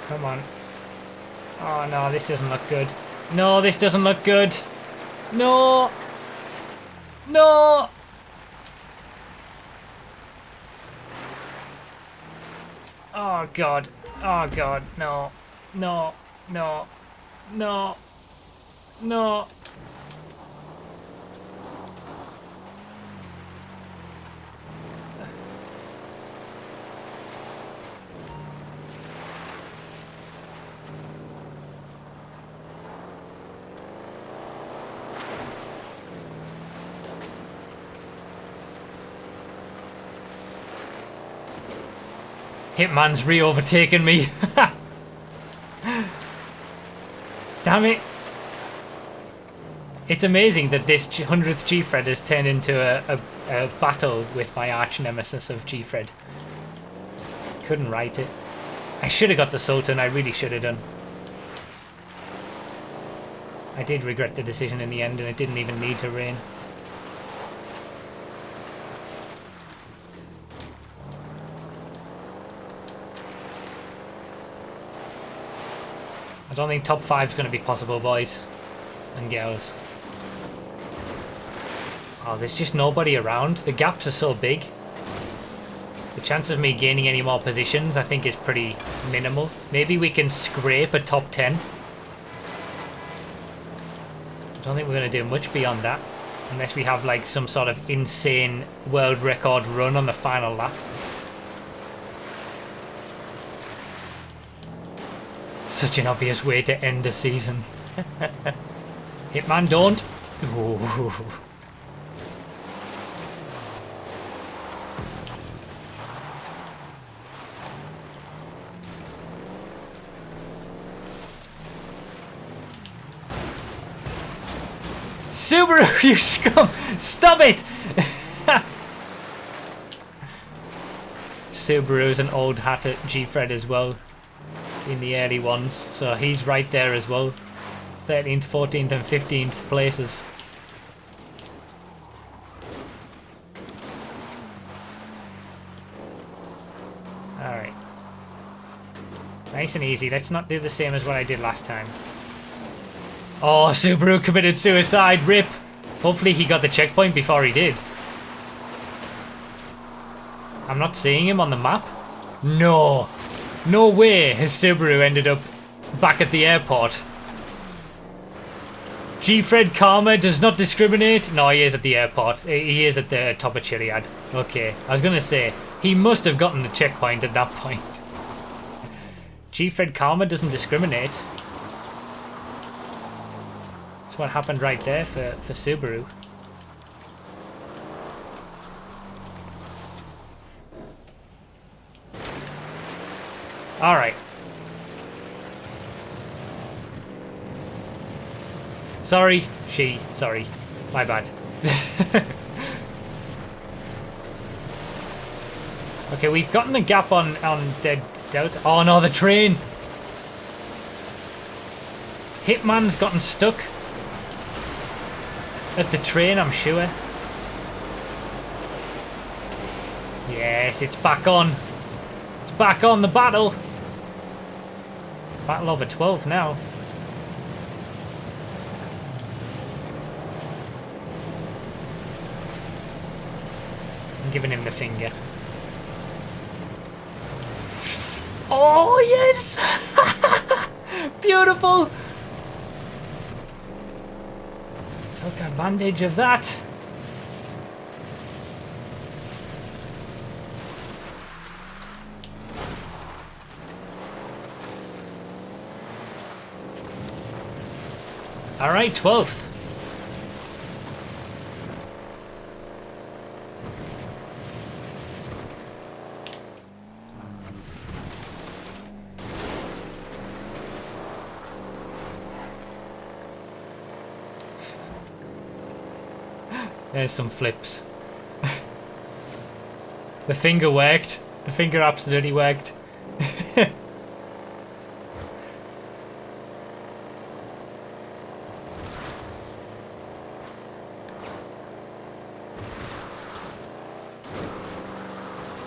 Come on. Oh no, this doesn't look good. No, this doesn't look good. No! No! Oh god. Oh god. No. No. No. No. No. Hitman's re-overtaken me. Damn it. It's amazing that this 100th Gfred has turned into a battle with my arch nemesis of Gfred. Couldn't write it. I should have got the Sultan, I really should have done. I did regret the decision in the end and it didn't even need to rain. I don't think top 5 is going to be possible, boys and girls. Oh, there's just nobody around. The gaps are so big. The chance of me gaining any more positions, I think, is pretty minimal. Maybe we can scrape a top 10. I don't think we're going to do much beyond that. Unless we have, like, some sort of insane world record run on the final lap. Such an obvious way to end a season. Hitman, don't. Ooh. Subaru, you scum! Stop it! Subaru's an old hat at Gfred as well. In the early ones, so he's right there as well. 13th, 14th and 15th places. Alright. Nice and easy. Let's not do the same as what I did last time. Oh, Subaru committed suicide. RIP. Hopefully he got the checkpoint before he did. I'm not seeing him on the map. No. No way has Subaru ended up back at the airport. Gfred Karma does not discriminate. No, he is at the airport. He is at the top of Chiliad. Okay, I was going to say, he must have gotten the checkpoint at that point. Gfred Karma doesn't discriminate. That's what happened right there for Subaru. Alright. Sorry. Sorry. My bad. Okay, we've gotten the gap on Dead Doubt. Oh no, the train! Hitman's gotten stuck at the train, I'm sure. Yes, it's back on. It's back on, the battle. Battle over 12 now. I'm giving him the finger. Oh, yes! Beautiful! Took advantage of that. All right, 12th. There's some flips. The finger worked. The finger absolutely worked.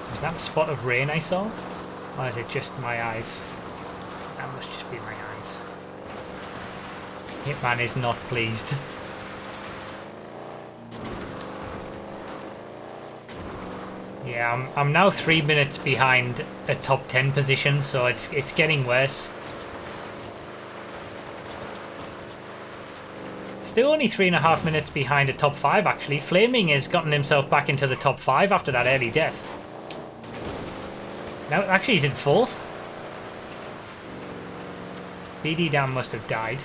Was that a spot of rain I saw? Or is it just my eyes? That must just be my eyes. Hitman is not pleased. Yeah, I'm now 3 minutes behind a top 10 position, so it's getting worse. Still only 3.5 minutes behind a top 5 actually. Flaming has gotten himself back into the top 5 after that early death. Now actually he's in 4th. BD Dam must have died.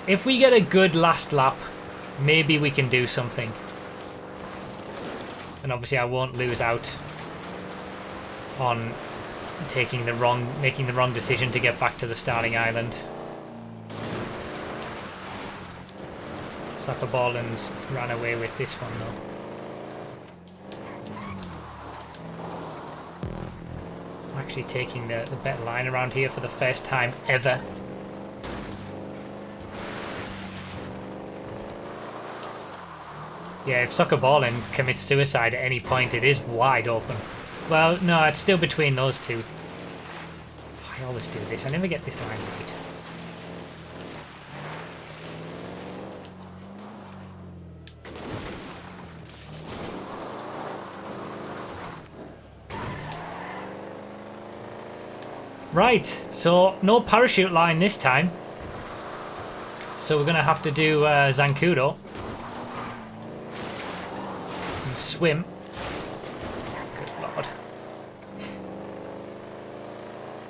If we get a good last lap, maybe we can do something. And obviously I won't lose out on making the wrong decision to get back to the starting island. Soccer Ballins ran away with this one though. I'm actually taking the better line around here for the first time ever. Yeah, if Soccer Ballin commits suicide at any point, it is wide open. Well, no, it's still between those two. I always do this. I never get this line right. Right, so no parachute line this time. So we're going to have to do Zancudo. And swim. Good lord.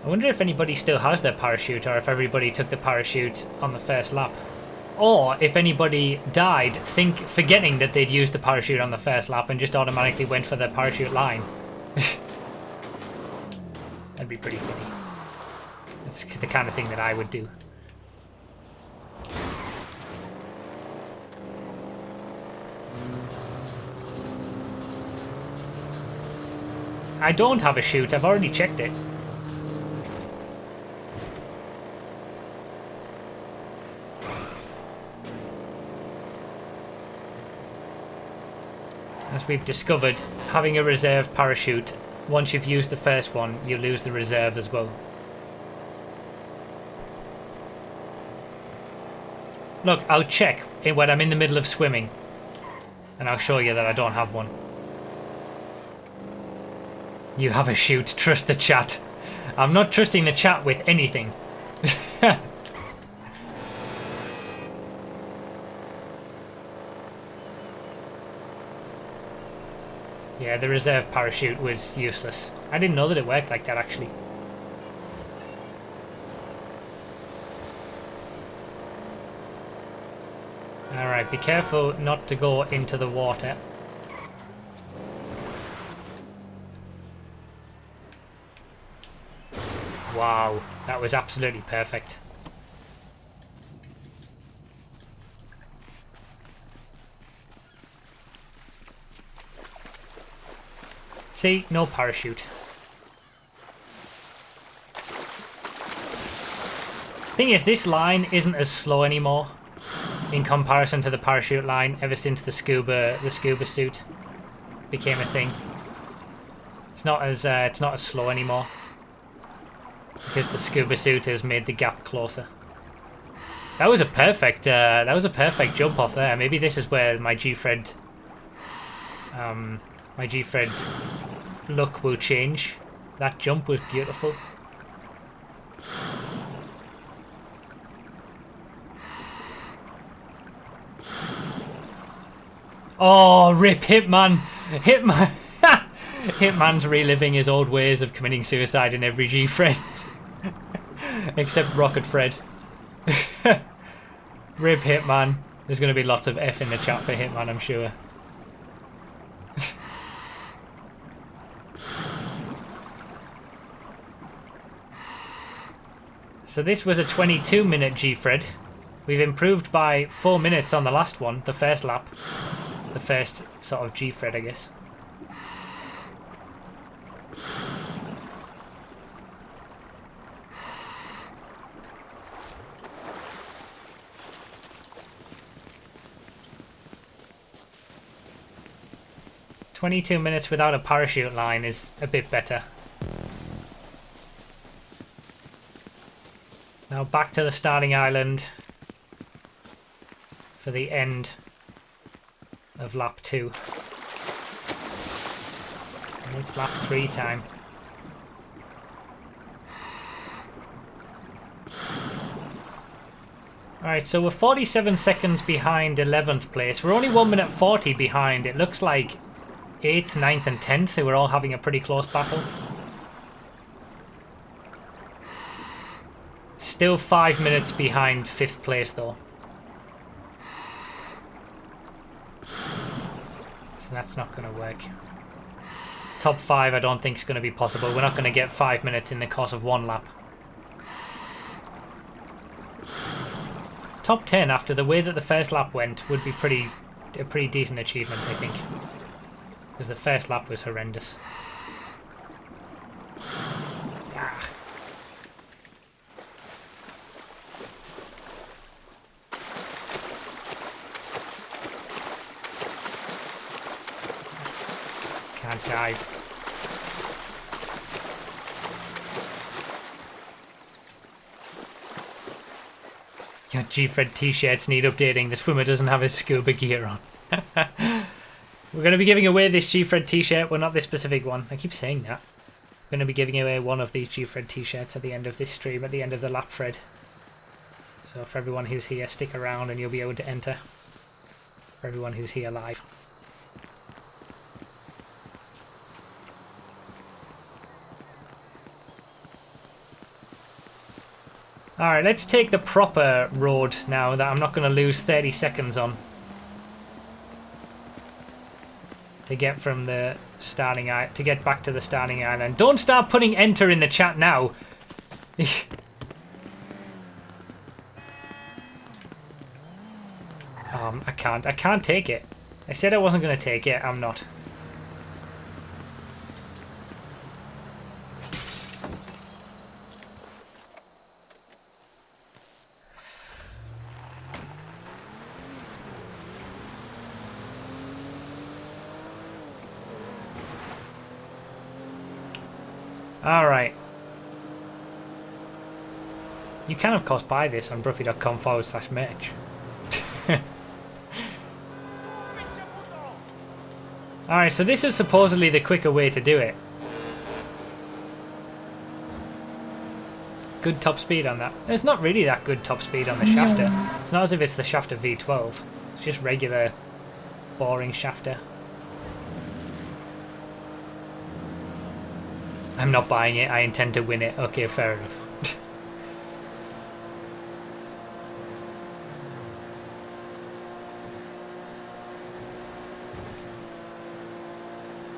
I wonder if anybody still has their parachute, or if everybody took the parachute on the first lap. Or if anybody died forgetting that they'd used the parachute on the first lap and just automatically went for the parachute line. That'd be pretty funny. That's the kind of thing that I would do. I don't have a chute, I've already checked it. As we've discovered, having a reserve parachute, once you've used the first one, you lose the reserve as well. Look, I'll check when I'm in the middle of swimming, and I'll show you that I don't have one. You have a chute, trust the chat. I'm not trusting the chat with anything. Yeah, the reserve parachute was useless. I didn't know that it worked like that actually. Alright, be careful not to go into the water. Wow, that was absolutely perfect. See, no parachute. Thing is, this line isn't as slow anymore in comparison to the parachute line ever since the scuba suit became a thing. It's not as slow anymore because the scuba suit has made the gap closer. That was a perfect jump off there. Maybe this is where my Gfred my Gfred look will change. That jump was beautiful. Oh, rip Hitman! Hitman! Hitman's reliving his old ways of committing suicide in every Gfred. Except Rocket Fred. Rip Hitman. There's going to be lots of F in the chat for Hitman, I'm sure. So this was a 22-minute Gfred. We've improved by 4 minutes on the last one, the first lap. The first sort of Gfred, I guess. "22 minutes without a parachute line is a bit better." Now back to the starting island for the end of lap 2. And it's lap 3 time. Alright, so we're 47 seconds behind 11th place. We're only 1 minute 40 behind. It looks like 8th, 9th and 10th, who were all having a pretty close battle. Still 5 minutes behind 5th place though. So that's not going to work. Top 5 I don't think is going to be possible. We're not going to get 5 minutes in the course of 1 lap. Top 10 after the way that the first lap went would be a pretty decent achievement, I think. Because the first lap was horrendous. Ah. Can't dive. Your Gfred t-shirts need updating. The swimmer doesn't have his scuba gear on. We're going to be giving away this Gfred t-shirt. Well, not this specific one. I keep saying that. We're going to be giving away one of these Gfred t-shirts at the end of this stream, at the end of the Lapfred. So for everyone who's here, stick around and you'll be able to enter. For everyone who's here live. Alright, let's take the proper road now that I'm not going to lose 30 seconds on. To get from the starting to get back to the starting island. Don't start putting enter in the chat now. I can't take it. I said I wasn't going to take it. I'm not. Alright. You can of course buy this on broughy.com/merch. Alright, so this is supposedly the quicker way to do it. Good top speed on that. There's not really that good top speed on the shafter. It's not as if it's the shafter V12. It's just regular, boring shafter. I'm not buying it, I intend to win it. Okay, fair enough.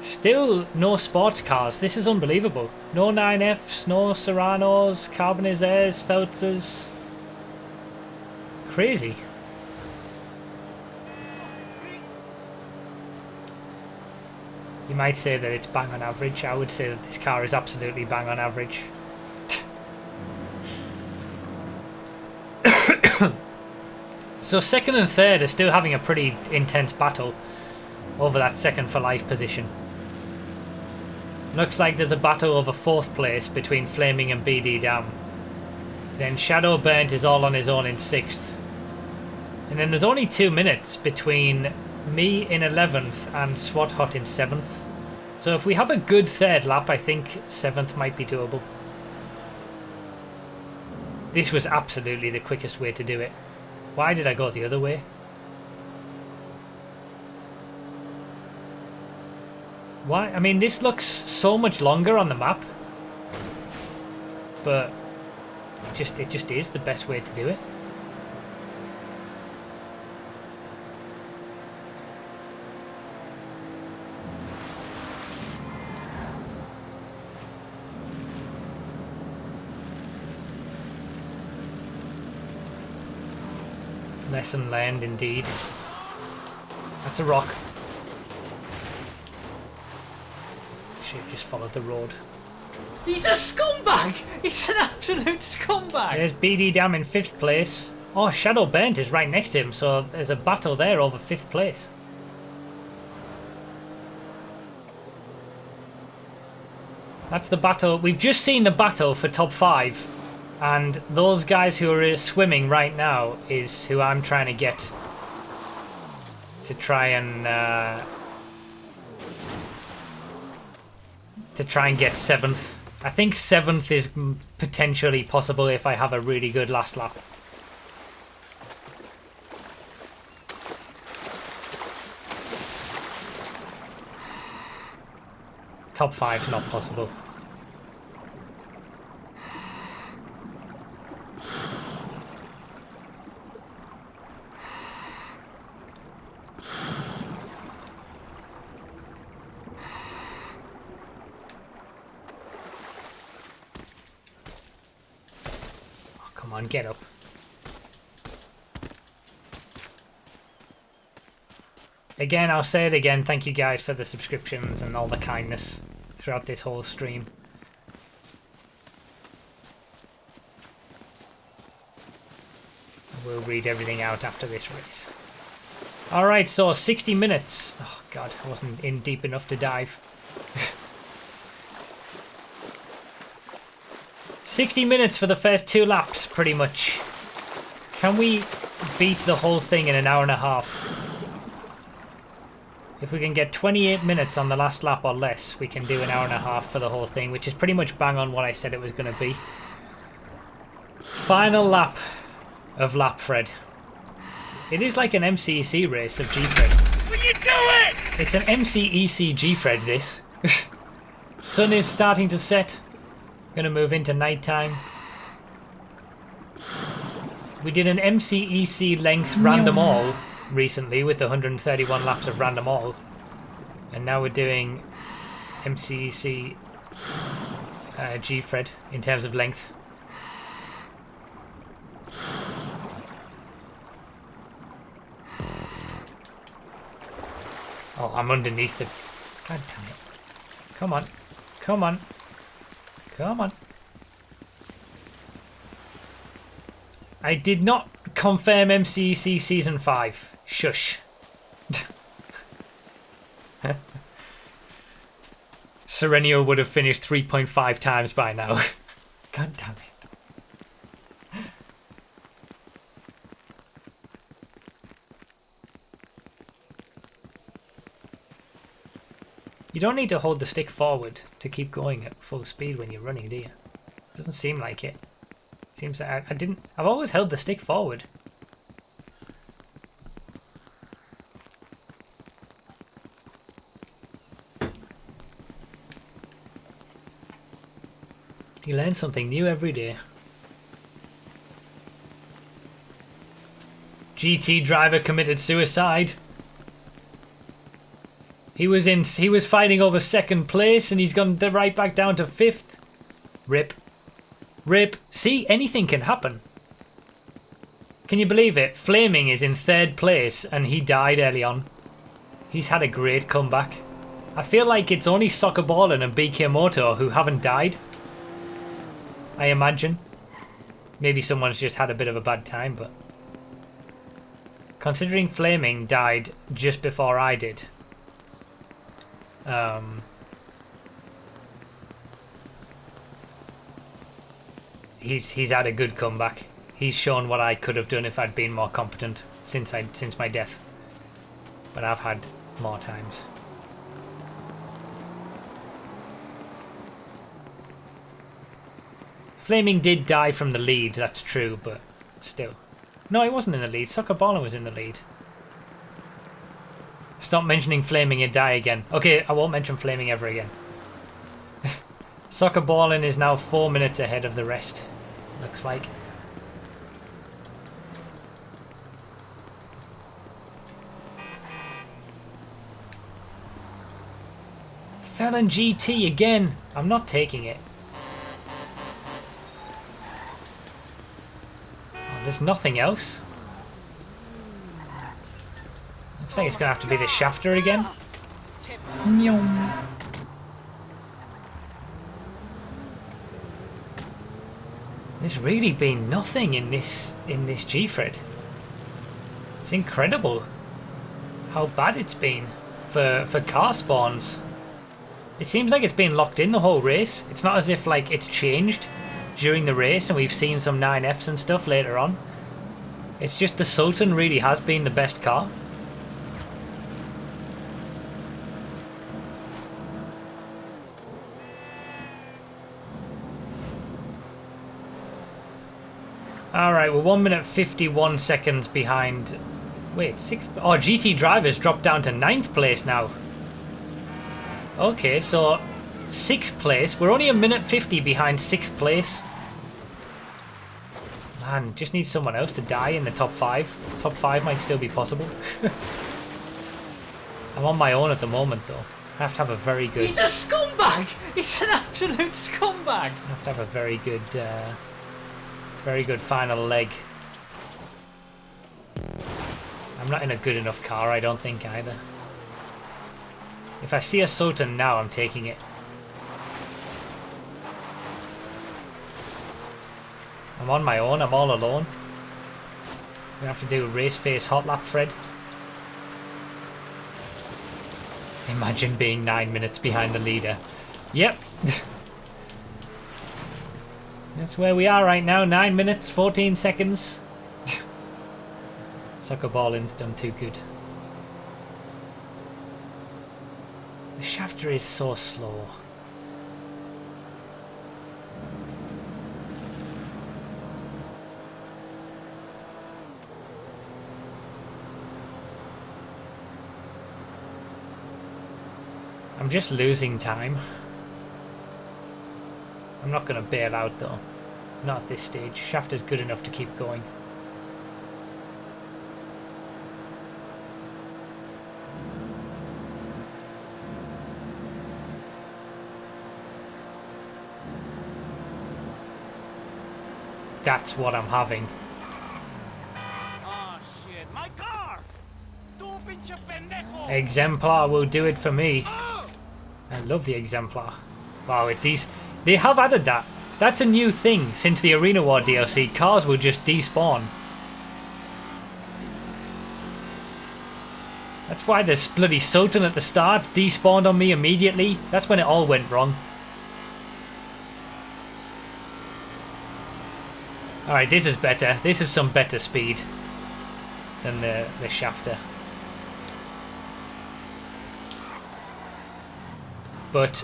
Still no sports cars. This is unbelievable. No 9Fs, no Serranos, Carbonizaires, Feltzers. Crazy. You might say that it's bang on average. I would say that this car is absolutely bang on average. So second and third are still having a pretty intense battle over that second for life position. Looks like there's a battle over fourth place between Flaming and BD Dam. Then Shadow Burnt is all on his own in sixth. And then there's only 2 minutes between me in 11th and Swat Hot in 7th. So if we have a good third lap, I think 7th might be doable. This was absolutely the quickest way to do it. Why did I go the other way? Why? I mean, this looks so much longer on the map. But it just is the best way to do it. Lesson learned, indeed. That's a rock. Should have just followed the road. He's a scumbag! He's an absolute scumbag! There's BD Dam in 5th place. Oh, Shadow Burnt is right next to him, so there's a battle there over 5th place. That's the battle. We've just seen the battle for top 5. And those guys who are swimming right now is who I'm trying to get to try and get 7th. I think 7th is potentially possible if I have a really good last lap. Top 5's not possible. Come on, get up. Again, I'll say it again, thank you guys for the subscriptions and all the kindness throughout this whole stream. We'll read everything out after this race. Alright, so 60 minutes. Oh god, I wasn't in deep enough to dive. 60 minutes for the first 2 laps, pretty much. Can we beat the whole thing in an hour and a half? If we can get 28 minutes on the last lap or less, we can do an hour and a half for the whole thing, which is pretty much bang on what I said it was going to be. Final lap of Lapfred. It is like an MCEC race of Gfred. Will you do it? It's an MCEC Gfred, this. Sun is starting to set. Gonna move into nighttime. We did an MCEC length random all recently with the 131 laps of random all, and now we're doing MCEC Gfred in terms of length. Oh, I'm underneath the... God damn it. Come on. Come on. Come on. I did not confirm MCEC Season 5. Shush. Serenio would have finished 3.5 times by now. God damn it. You don't need to hold the stick forward to keep going at full speed when you're running, do you? It doesn't seem like it. Seems like I didn't... I've always held the stick forward. You learn something new every day. GT driver committed suicide. He was fighting over 2nd place and he's gone right back down to 5th. Rip. Rip. See, anything can happen. Can you believe it? Flaming is in 3rd place and he died early on. He's had a great comeback. I feel like it's only Soccer Ballin and BK Moto who haven't died. I imagine. Maybe someone's just had a bit of a bad time, but... Considering Flaming died just before I did... He's had a good comeback. He's shown what I could have done if I'd been more competent since my death. but I've had more times. Flaming did die from the lead, that's true, but still. No, he wasn't in the lead. Soccer Ballin was in the lead. Stop mentioning Flaming and die again. Okay, I won't mention Flaming ever again. Soccer Ballin is now 4 minutes ahead of the rest, looks like. Felon GT again. I'm not taking it. Oh, there's nothing else. Looks like it's going to have to be the shafter again. There's really been nothing in this Gfred. It's incredible how bad it's been for car spawns. It seems like it's been locked in the whole race. It's not as if like it's changed during the race and we've seen some 9Fs and stuff later on. It's just the Sultan really has been the best car. Alright, we're 1 minute 51 seconds behind. Wait, 6. Oh, GT Drivers dropped down to 9th place now. Okay, so 6th place. We're only a minute 50 behind 6th place. Man, just need someone else to die in the top 5. Top 5 might still be possible. I'm on my own at the moment, though. I have to have a very good... He's a scumbag! He's an absolute scumbag! I have to have a very good final leg. I'm not in a good enough car, I don't think, either. If I see a Sultan now, I'm taking it. I'm on my own, I'm all alone. We have to do a race face hot lap, Fred. Imagine being 9 minutes behind the leader. Yep. That's where we are right now, 9 minutes, 14 seconds. Soccer Ballin's done too good. The shafter is so slow. I'm just losing time. I'm not going to bail out though. Not at this stage. Shafter's good enough to keep going. That's what I'm having. Ah, shit, my car! Tu pinche pendejo! Exemplar will do it for me. I love the Exemplar. Wow, they have added that. That's a new thing since the Arena War DLC. Cars will just despawn. That's why the bloody Sultan at the start despawned on me immediately. That's when it all went wrong. Alright, this is better. This is some better speed than the shafter. But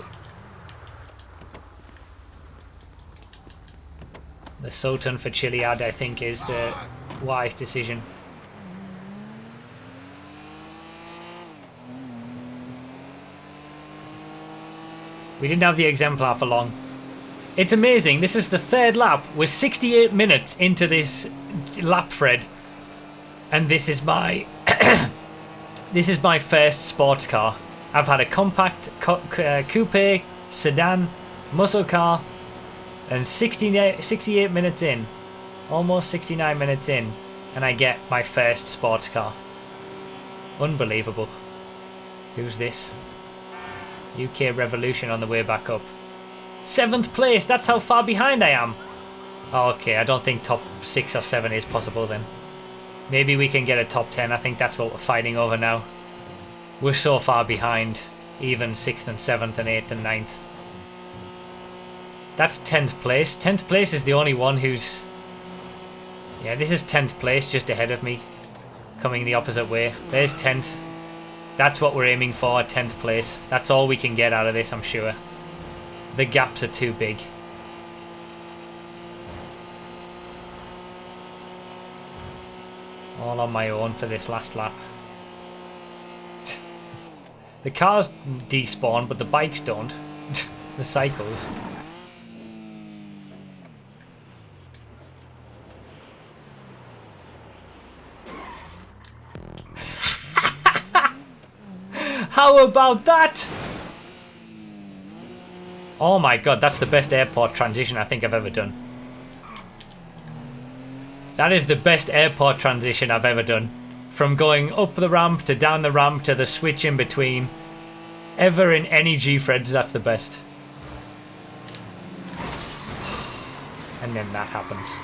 the Sultan for Chiliad, I think, is the wise decision. We didn't have the Exemplar for long. It's amazing. This is the third lap. We're 68 minutes into this Lapfred, and this is my this is my first sports car. I've had a compact, coupe, sedan, muscle car, and 68 minutes in, almost 69 minutes in, and I get my first sports car. Unbelievable. Who's this? UK Revolution on the way back up. 7th place, that's how far behind I am. Okay, I don't think top 6 or 7 is possible then. Maybe we can get a top 10, I think that's what we're fighting over now. We're so far behind, even 6th and 7th and 8th and 9th. That's 10th place. 10th place is the only one who's... Yeah, this is 10th place, just ahead of me. Coming the opposite way. There's 10th. That's what we're aiming for, 10th place. That's all we can get out of this, I'm sure. The gaps are too big. All on my own for this last lap. The cars despawn, but the bikes don't. The cycles. How about that? Oh my god, that's the best airport transition I think I've ever done. That is the best airport transition I've ever done. From going up the ramp to down the ramp to the switch in between. Ever in any Gfreds, that's the best. And then that happens.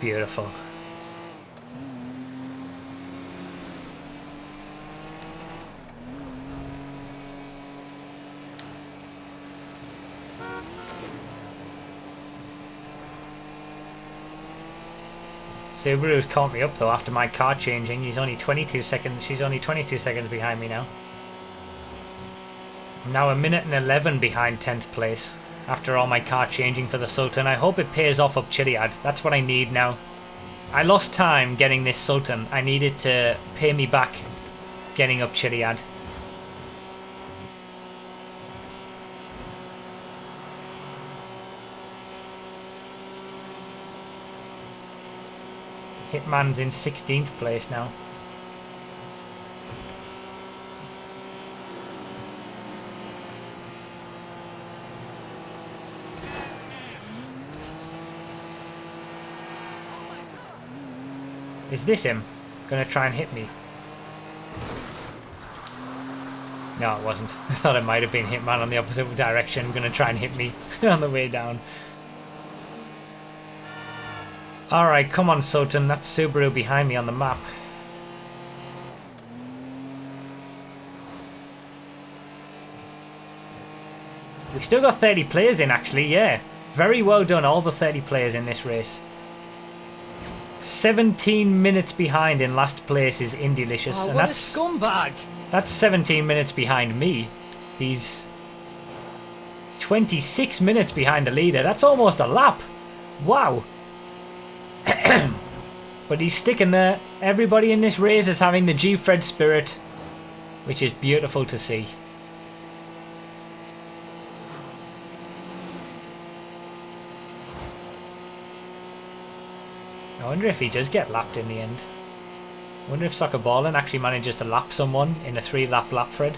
Beautiful. Subaru's caught me up though after my car changing. He's only 22 seconds. She's only 22 seconds behind me now. I'm now 1:11 behind 10th place. After all my car changing for the Sultan. I hope it pays off up Chiliad. That's what I need now. I lost time getting this Sultan. I need it to pay me back getting up Chiliad. Hitman's in 16th place now. Is this him? Gonna try and hit me? No, it wasn't. I thought it might have been Hitman on the opposite direction, gonna try and hit me on the way down. Alright, come on Sultan, that's Subaru behind me on the map. We still got 30 players in actually, yeah. Very well done, all the 30 players in this race. 17 minutes behind in last place is Indylicious. Oh, and what that's a scumbag! That's 17 minutes behind me. He's 26 minutes behind the leader. That's almost a lap. Wow. But he's sticking there. Everybody in this race is having the Gfred spirit, which is beautiful to see. I wonder if he does get lapped in the end. I wonder if Soccer Ballin actually manages to lap someone in a 3-lap Lapfred.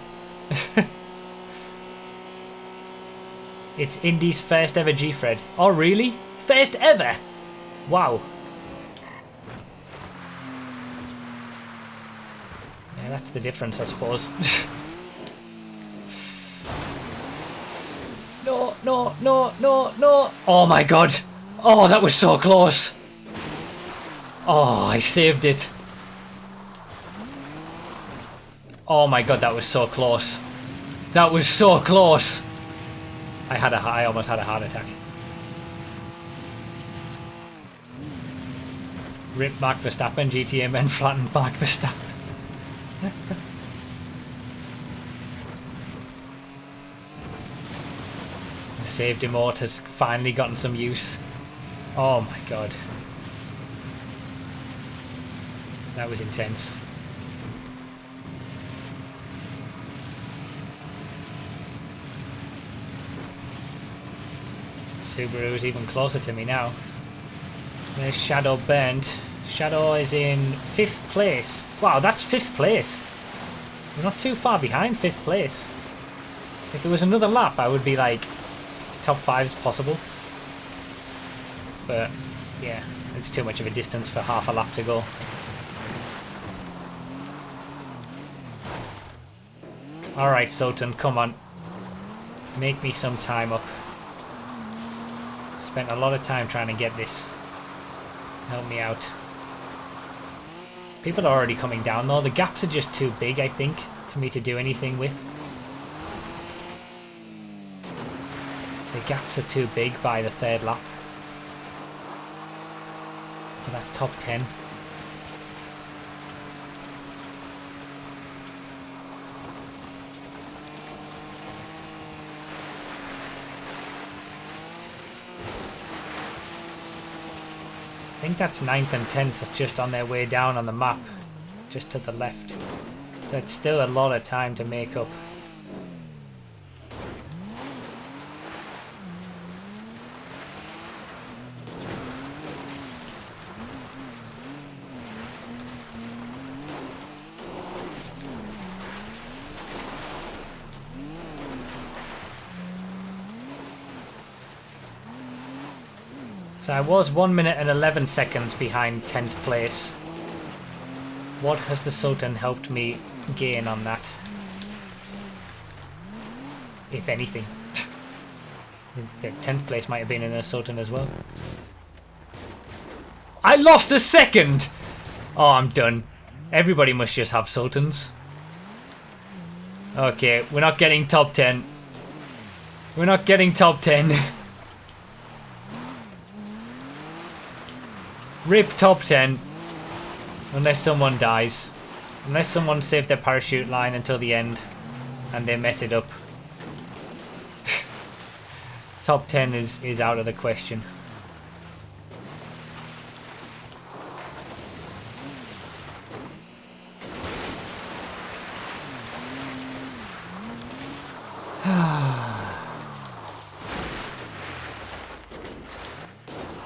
It's Indy's first ever Gfred. Oh really? First ever? Wow. Yeah, that's the difference I suppose. No, no, no, no, no. Oh my god. Oh, that was so close. Oh, I saved it. Oh my god, that was so close. That was so close. I almost had a heart attack. Rip Mark Verstappen, GTA men flattened Mark Verstappen. Saved Immort has finally gotten some use. Oh my god. That was intense. Subaru is even closer to me now. There's Shadow Burnt. Shadow is in 5th place. Wow, that's 5th place. We're not too far behind 5th place. If there was another lap, I would be like top 5 is possible. But yeah, it's too much of a distance for half a lap to go. Alright, Sultan, come on. Make me some time up. Spent a lot of time trying to get this. Help me out. People are already coming down though. The gaps are just too big, I think, for me to do anything with. The gaps are too big by the third lap for that top 10. I think that's 9th and 10th just on their way down on the map, just to the left. So it's still a lot of time to make up. So I was 1 minute and 11 seconds behind 10th place. What has the Sultan helped me gain on that? If anything. The 10th place might have been in a Sultan as well. I lost a second! Oh, I'm done. Everybody must just have Sultans. Okay, we're not getting top 10. We're not getting top 10. Rip top 10. Unless someone dies. Unless someone saved their parachute line until the end and they mess it up. Top 10 is out of the question.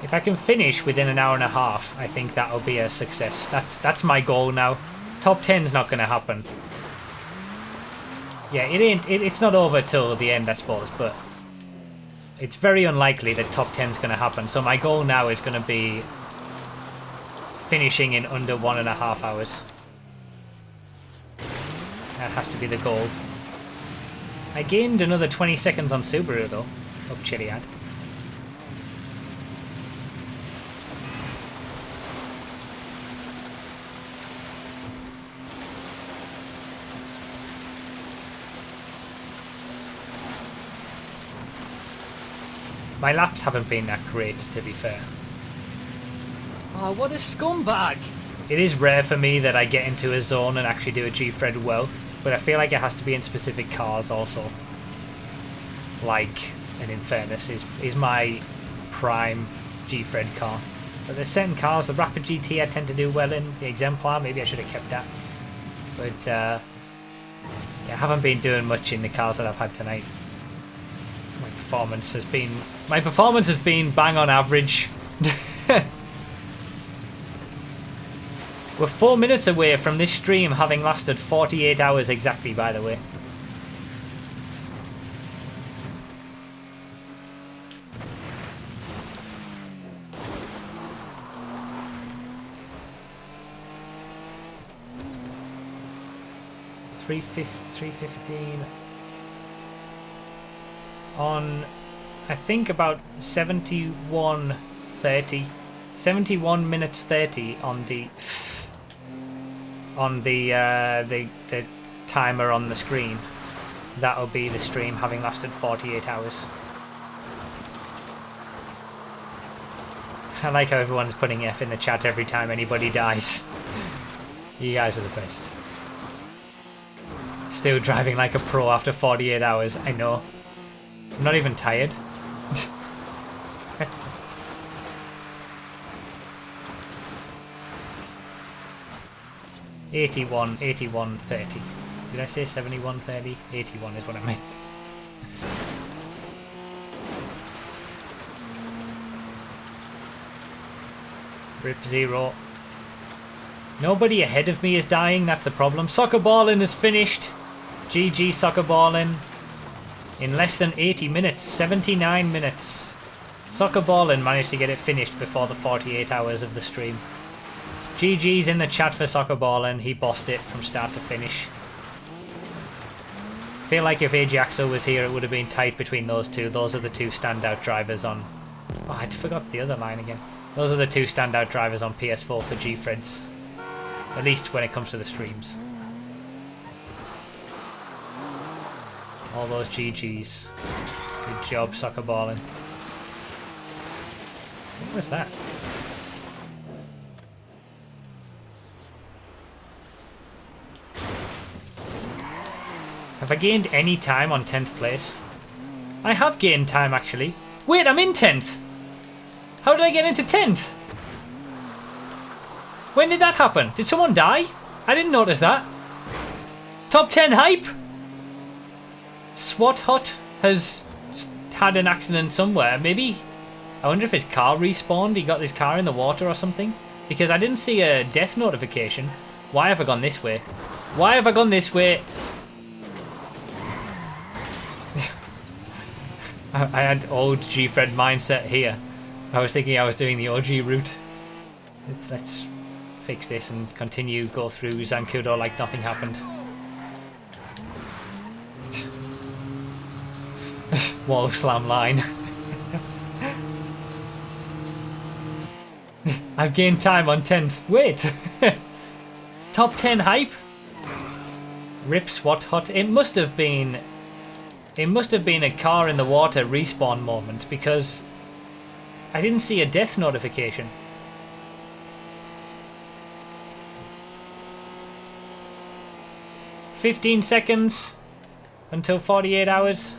If I can finish within an hour and a half, I think that'll be a success. That's my goal now. Top 10's not going to happen. Yeah, it's not over till the end, I suppose, but it's very unlikely that top 10's going to happen. So my goal now is going to be finishing in under 1.5 hours. That has to be the goal. I gained another 20 seconds on Subaru though, up Chiliad. My laps haven't been that great, to be fair. Oh, what a scumbag! It is rare for me that I get into a zone and actually do a Gfred well, but I feel like it has to be in specific cars also. Like an Infernus is my prime Gfred car. But there's certain cars, the Rapid GT I tend to do well in, the Exemplar, maybe I should have kept that. But yeah, I haven't been doing much in the cars that I've had tonight. My performance has been bang on average. We're 4 minutes away from this stream having lasted 48 hours exactly, by the way. $3.15 on, I think, about 71:30, 71 minutes 30 on the timer on the screen. That'll be the stream having lasted 48 hours. I like how everyone's putting F in the chat every time anybody dies. You guys are the best. Still driving like a pro after 48 hours, I know. I'm not even tired. $81.30. Did I say 71.30? 81 is what I meant. Rip 0. Nobody ahead of me is dying, that's the problem. Soccer balling is finished. GG soccer balling. In less than 80 minutes, 79 minutes. Soccer balling managed to get it finished before the 48 hours of the stream. GG's in the chat for soccer balling. He bossed it from start to finish. I feel like if Ajaxo was here, it would have been tight between those two. Those are the two standout drivers on... Oh, I forgot the other line again. Those are the two standout drivers on PS4 for Gfreds. At least when it comes to the streams. All those GGs. Good job, soccer balling. What was that? Have I gained any time on 10th place? I have gained time, actually. Wait, I'm in 10th! How did I get into 10th? When did that happen? Did someone die? I didn't notice that. Top 10 hype? SWAT Hut has had an accident somewhere, maybe? I wonder if his car respawned, he got his car in the water or something? Because I didn't see a death notification. Why have I gone this way? Why have I gone this way? I had old Gfred mindset here. I was thinking I was doing the OG route. Let's fix this and continue, go through Zancudo like nothing happened. Wall slam line. I've gained time on 10th. Wait! Top 10 hype? Rip SWAT Hut. It must have been a car in the water respawn moment because I didn't see a death notification. "15 seconds until 48 hours.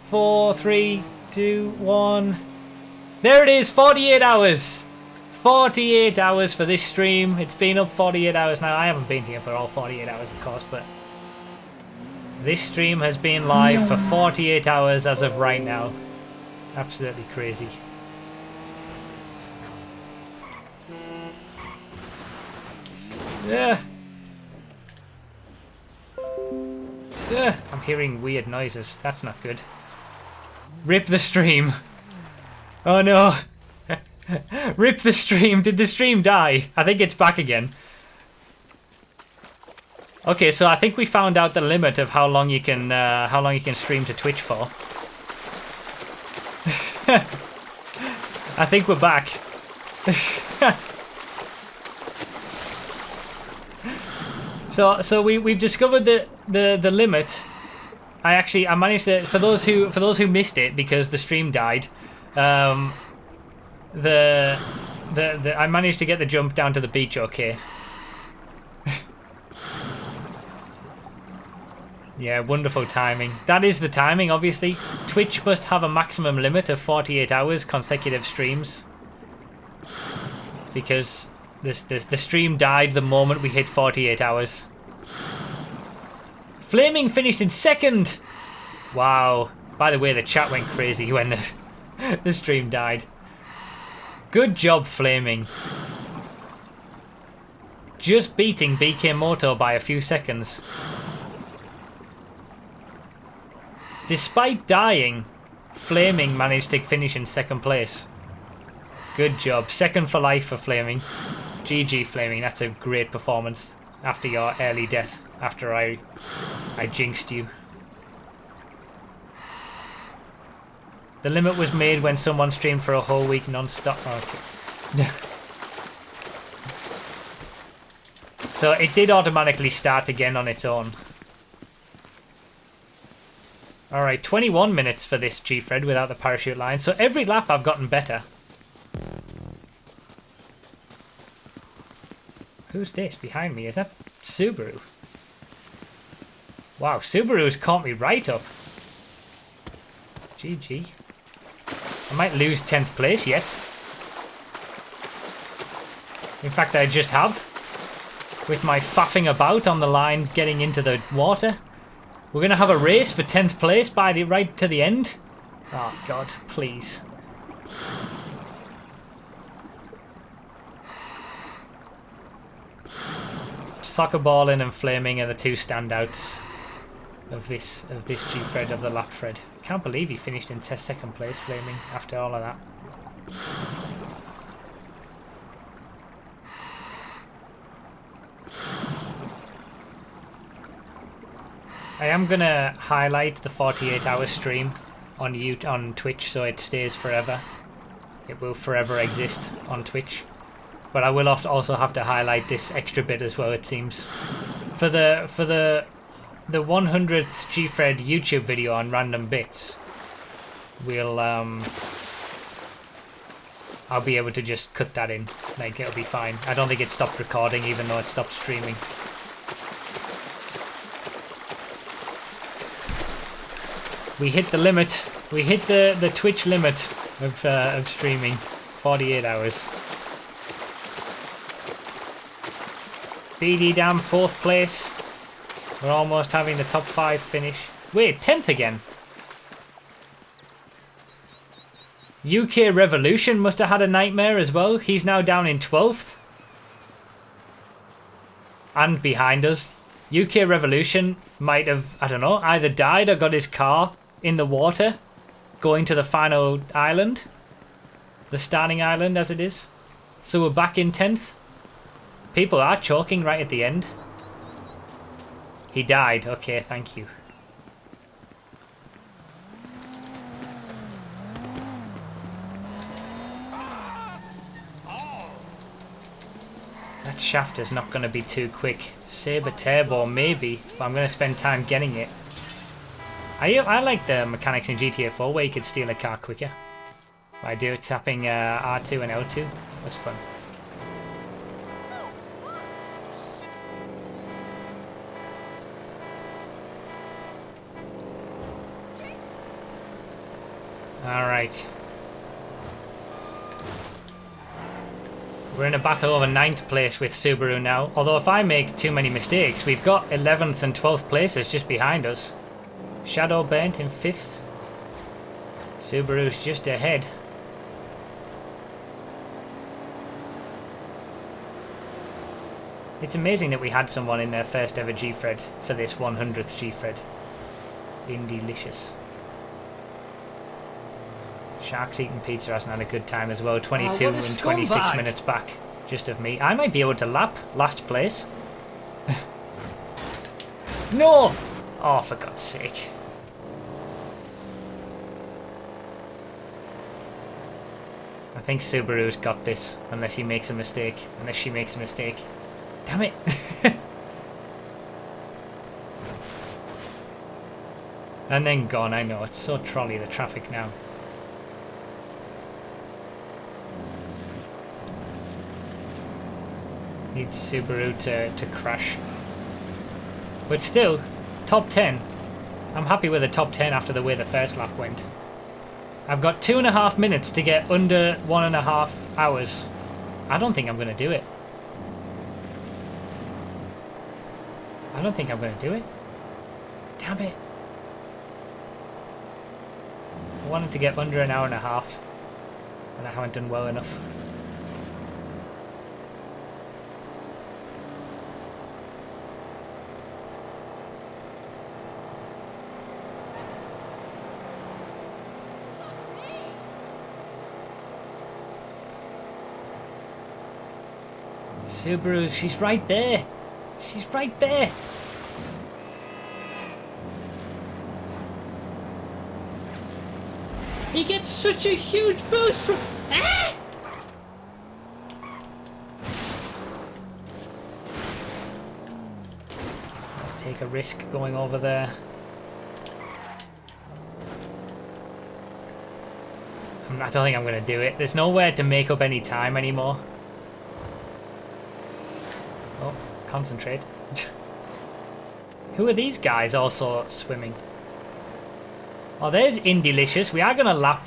Four, 3, 2, 1. There it is, 48 hours. 48 hours for this stream. It's been up 48 hours now. I haven't been here for all 48 hours, of course, but this stream has been live for 48 hours as of right now. Absolutely crazy. Yeah. I'm hearing weird noises. That's not good. Rip the stream. Oh no. Rip the stream. Did the stream die? I think it's back again. Okay, so I think we found out the limit of how long you can stream to Twitch for. I think we're back. So we've discovered the limit. I managed to, for those who missed it because the stream died. I managed to get the jump down to the beach. Okay. Yeah, wonderful timing. That is the timing, obviously. Twitch must have a maximum limit of 48 hours consecutive streams. Because the stream died the moment we hit 48 hours. Flaming finished in second! Wow. By the way, the chat went crazy when the stream died. Good job, Flaming. Just beating BK Moto by a few seconds. Despite dying, Flaming managed to finish in second place. Good job. Second for life for Flaming. GG, Flaming. That's a great performance after your early death, after I jinxed you. The limit was made when someone streamed for a whole week non-stop. Okay. So it did automatically start again on its own. Alright, 21 minutes for this Gfred without the parachute line. So every lap I've gotten better. Who's this behind me? Is that Subaru? Wow, Subaru's caught me right up. GG. I might lose 10th place yet. In fact, I just have. With my faffing about on the line getting into the water. We're going to have a race for 10th place by the right to the end. Oh, God, please. Soccer balling and Flaming are the two standouts of this Gfred of the Lapfred. Can't believe he finished in second place, Flaming, after all of that. I am gonna highlight the 48-hour stream on Twitch so it stays forever. It will forever exist on Twitch. But I will also have to highlight this extra bit as well, it seems. For the 100th Gfred YouTube video on random bits, we'll I'll be able to just cut that in. Like, it'll be fine. I don't think it stopped recording even though it stopped streaming. We hit the limit. We hit the Twitch limit of streaming. 48 hours. BD down 4th place. We're almost having the top 5 finish. Wait, 10th again. UK Revolution must have had a nightmare as well. He's now down in 12th. And behind us. UK Revolution might have, I don't know, either died or got his car in the water going to the final island. The starting island as it is. So we're back in 10th. People are choking right at the end. He died. Okay, thank you. That shaft is not going to be too quick. Saber Turbo maybe, but I'm going to spend time getting it. I like the mechanics in GTA 4 where you could steal a car quicker. By tapping R2 and L2. That's fun. Alright. We're in a battle over 9th place with Subaru now. Although if I make too many mistakes, we've got 11th and 12th places just behind us. Shadow Burnt in 5th. Subaru's just ahead. It's amazing that we had someone in their first ever Gfred for this 100th Gfred. Indie-licious. Sharks Eating Pizza hasn't had a good time as well. 22 and 26 minutes back just of me. I might be able to lap last place. No! Oh, for God's sake. I think Subaru's got this, unless he makes a mistake. Unless she makes a mistake. Damn it! And then gone, I know. It's so trolley, the traffic now. Needs Subaru to crash. But still, top 10. I'm happy with the top 10 after the way the first lap went. I've got 2.5 minutes to get under 1.5 hours. I don't think I'm going to do it. I don't think I'm going to do it. Damn it. I wanted to get under an hour and a half. And I haven't done well enough. Subaru, she's right there. She's right there. He gets such a huge boost from... Ah! Take a risk going over there. I don't think I'm going to do it. There's nowhere to make up any time anymore. Oh, concentrate. Who are these guys also swimming? Oh, there's Indie-licious. We are going to lap.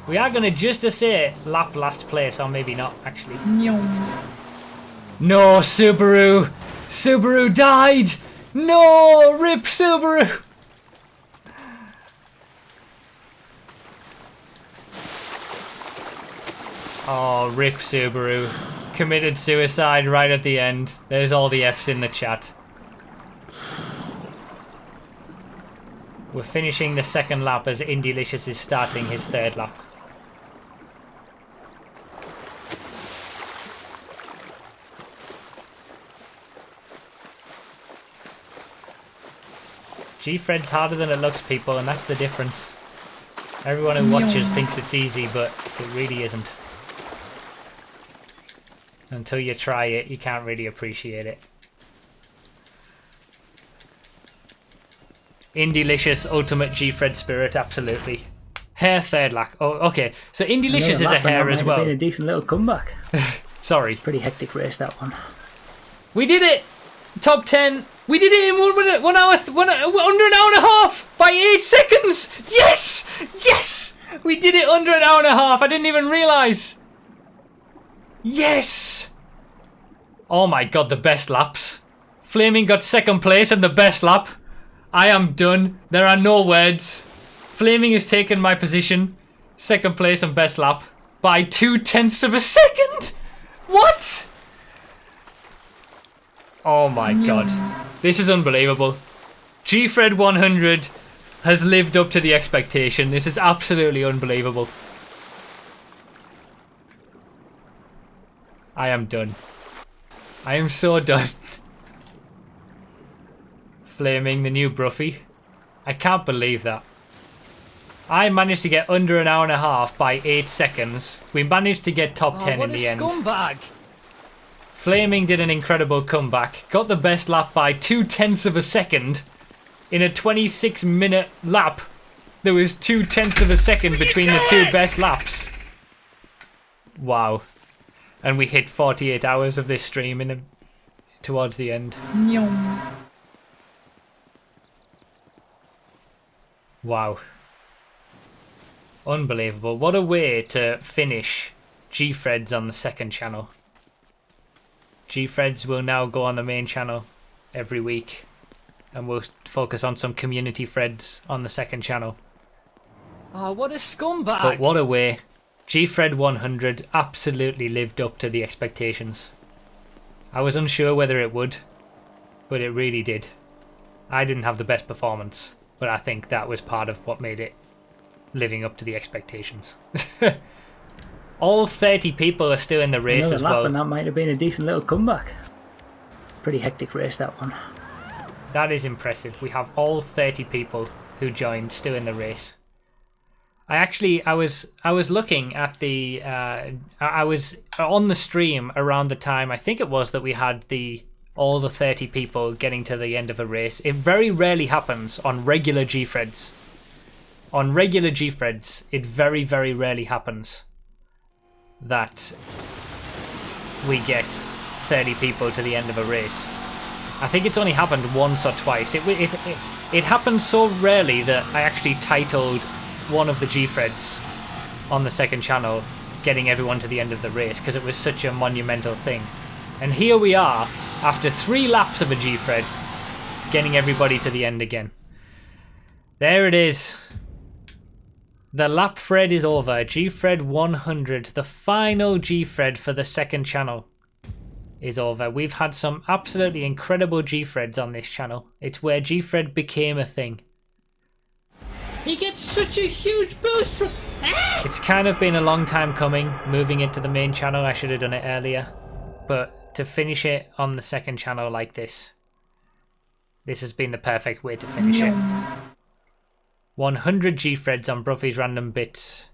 We are going to just to say lap last place, or maybe not, actually. No, Subaru! Subaru died! No! Rip Subaru! Oh, rip Subaru. Committed suicide right at the end. There's all the F's in the chat. We're finishing the second lap as Indie-licious is starting his third lap. Gfred's harder than it looks, people, and that's the difference. Everyone who watches thinks it's easy, but it really isn't. Until you try it, you can't really appreciate it. Indylicious Ultimate Gfred Spirit, absolutely. Hair third lap. Oh, okay. So Indylicious is a hair as well. Been a decent little comeback. Sorry. Pretty hectic race, that one. We did it! Top 10. We did it in 1 hour, under an hour and a half by 8 seconds! Yes! Yes! We did it under an hour and a half. I didn't even realise. Yes! Oh my god, the best laps. Flaming got second place and the best lap. I am done. There are no words. Flaming has taken my position. Second place and best lap. By 0.2 of a second? What? Oh my god. This is unbelievable. Gfred 100 has lived up to the expectation. This is absolutely unbelievable. I am done. I am so done. Flaming the new Broughy. I can't believe that. I managed to get under an hour and a half by 8 seconds. We managed to get top 10 in the end. What a scumbag! Flaming did an incredible comeback. Got the best lap by 0.2 of a second. In a 26-minute lap, there was 0.2 of a second between the two best laps. Wow. And we hit 48 hours of this stream towards the end. Wow. Unbelievable. What a way to finish Gfreds on the second channel. Gfreds will now go on the main channel every week. And we'll focus on some community Freds on the second channel. Oh, what a scumbag! But what a way. Gfred 100 absolutely lived up to the expectations. I was unsure whether it would, but it really did. I didn't have the best performance, but I think that was part of what made it living up to the expectations. All 30 people are still in the race as well. And that might have been a decent little comeback. Pretty hectic race, that one. That is impressive. We have all 30 people who joined still in the race. I was looking at the I was on the stream around the time I think it was that we had all the 30 people getting to the end of a race. It very rarely happens on regular Gfreds. On regular Gfreds, it very, very rarely happens that we get 30 people to the end of a race. I think it's only happened once or twice. It happened so rarely that I actually titled one of the Gfreds on the second channel getting everyone to the end of the race because it was such a monumental thing. And here we are, after 3 laps of a Gfred, getting everybody to the end again. There it is. The Lapfred is over. Gfred 100, the final Gfred for the second channel, is over. We've had some absolutely incredible Gfreds on this channel. It's where Gfred became a thing. He gets such a huge boost from... It's kind of been a long time coming, moving into the main channel. I should have done it earlier. But to finish it on the second channel like this has been the perfect way to finish it. 100 Gfreds on Broughy's Random Bits.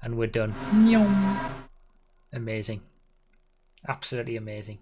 And we're done. Amazing. Absolutely amazing.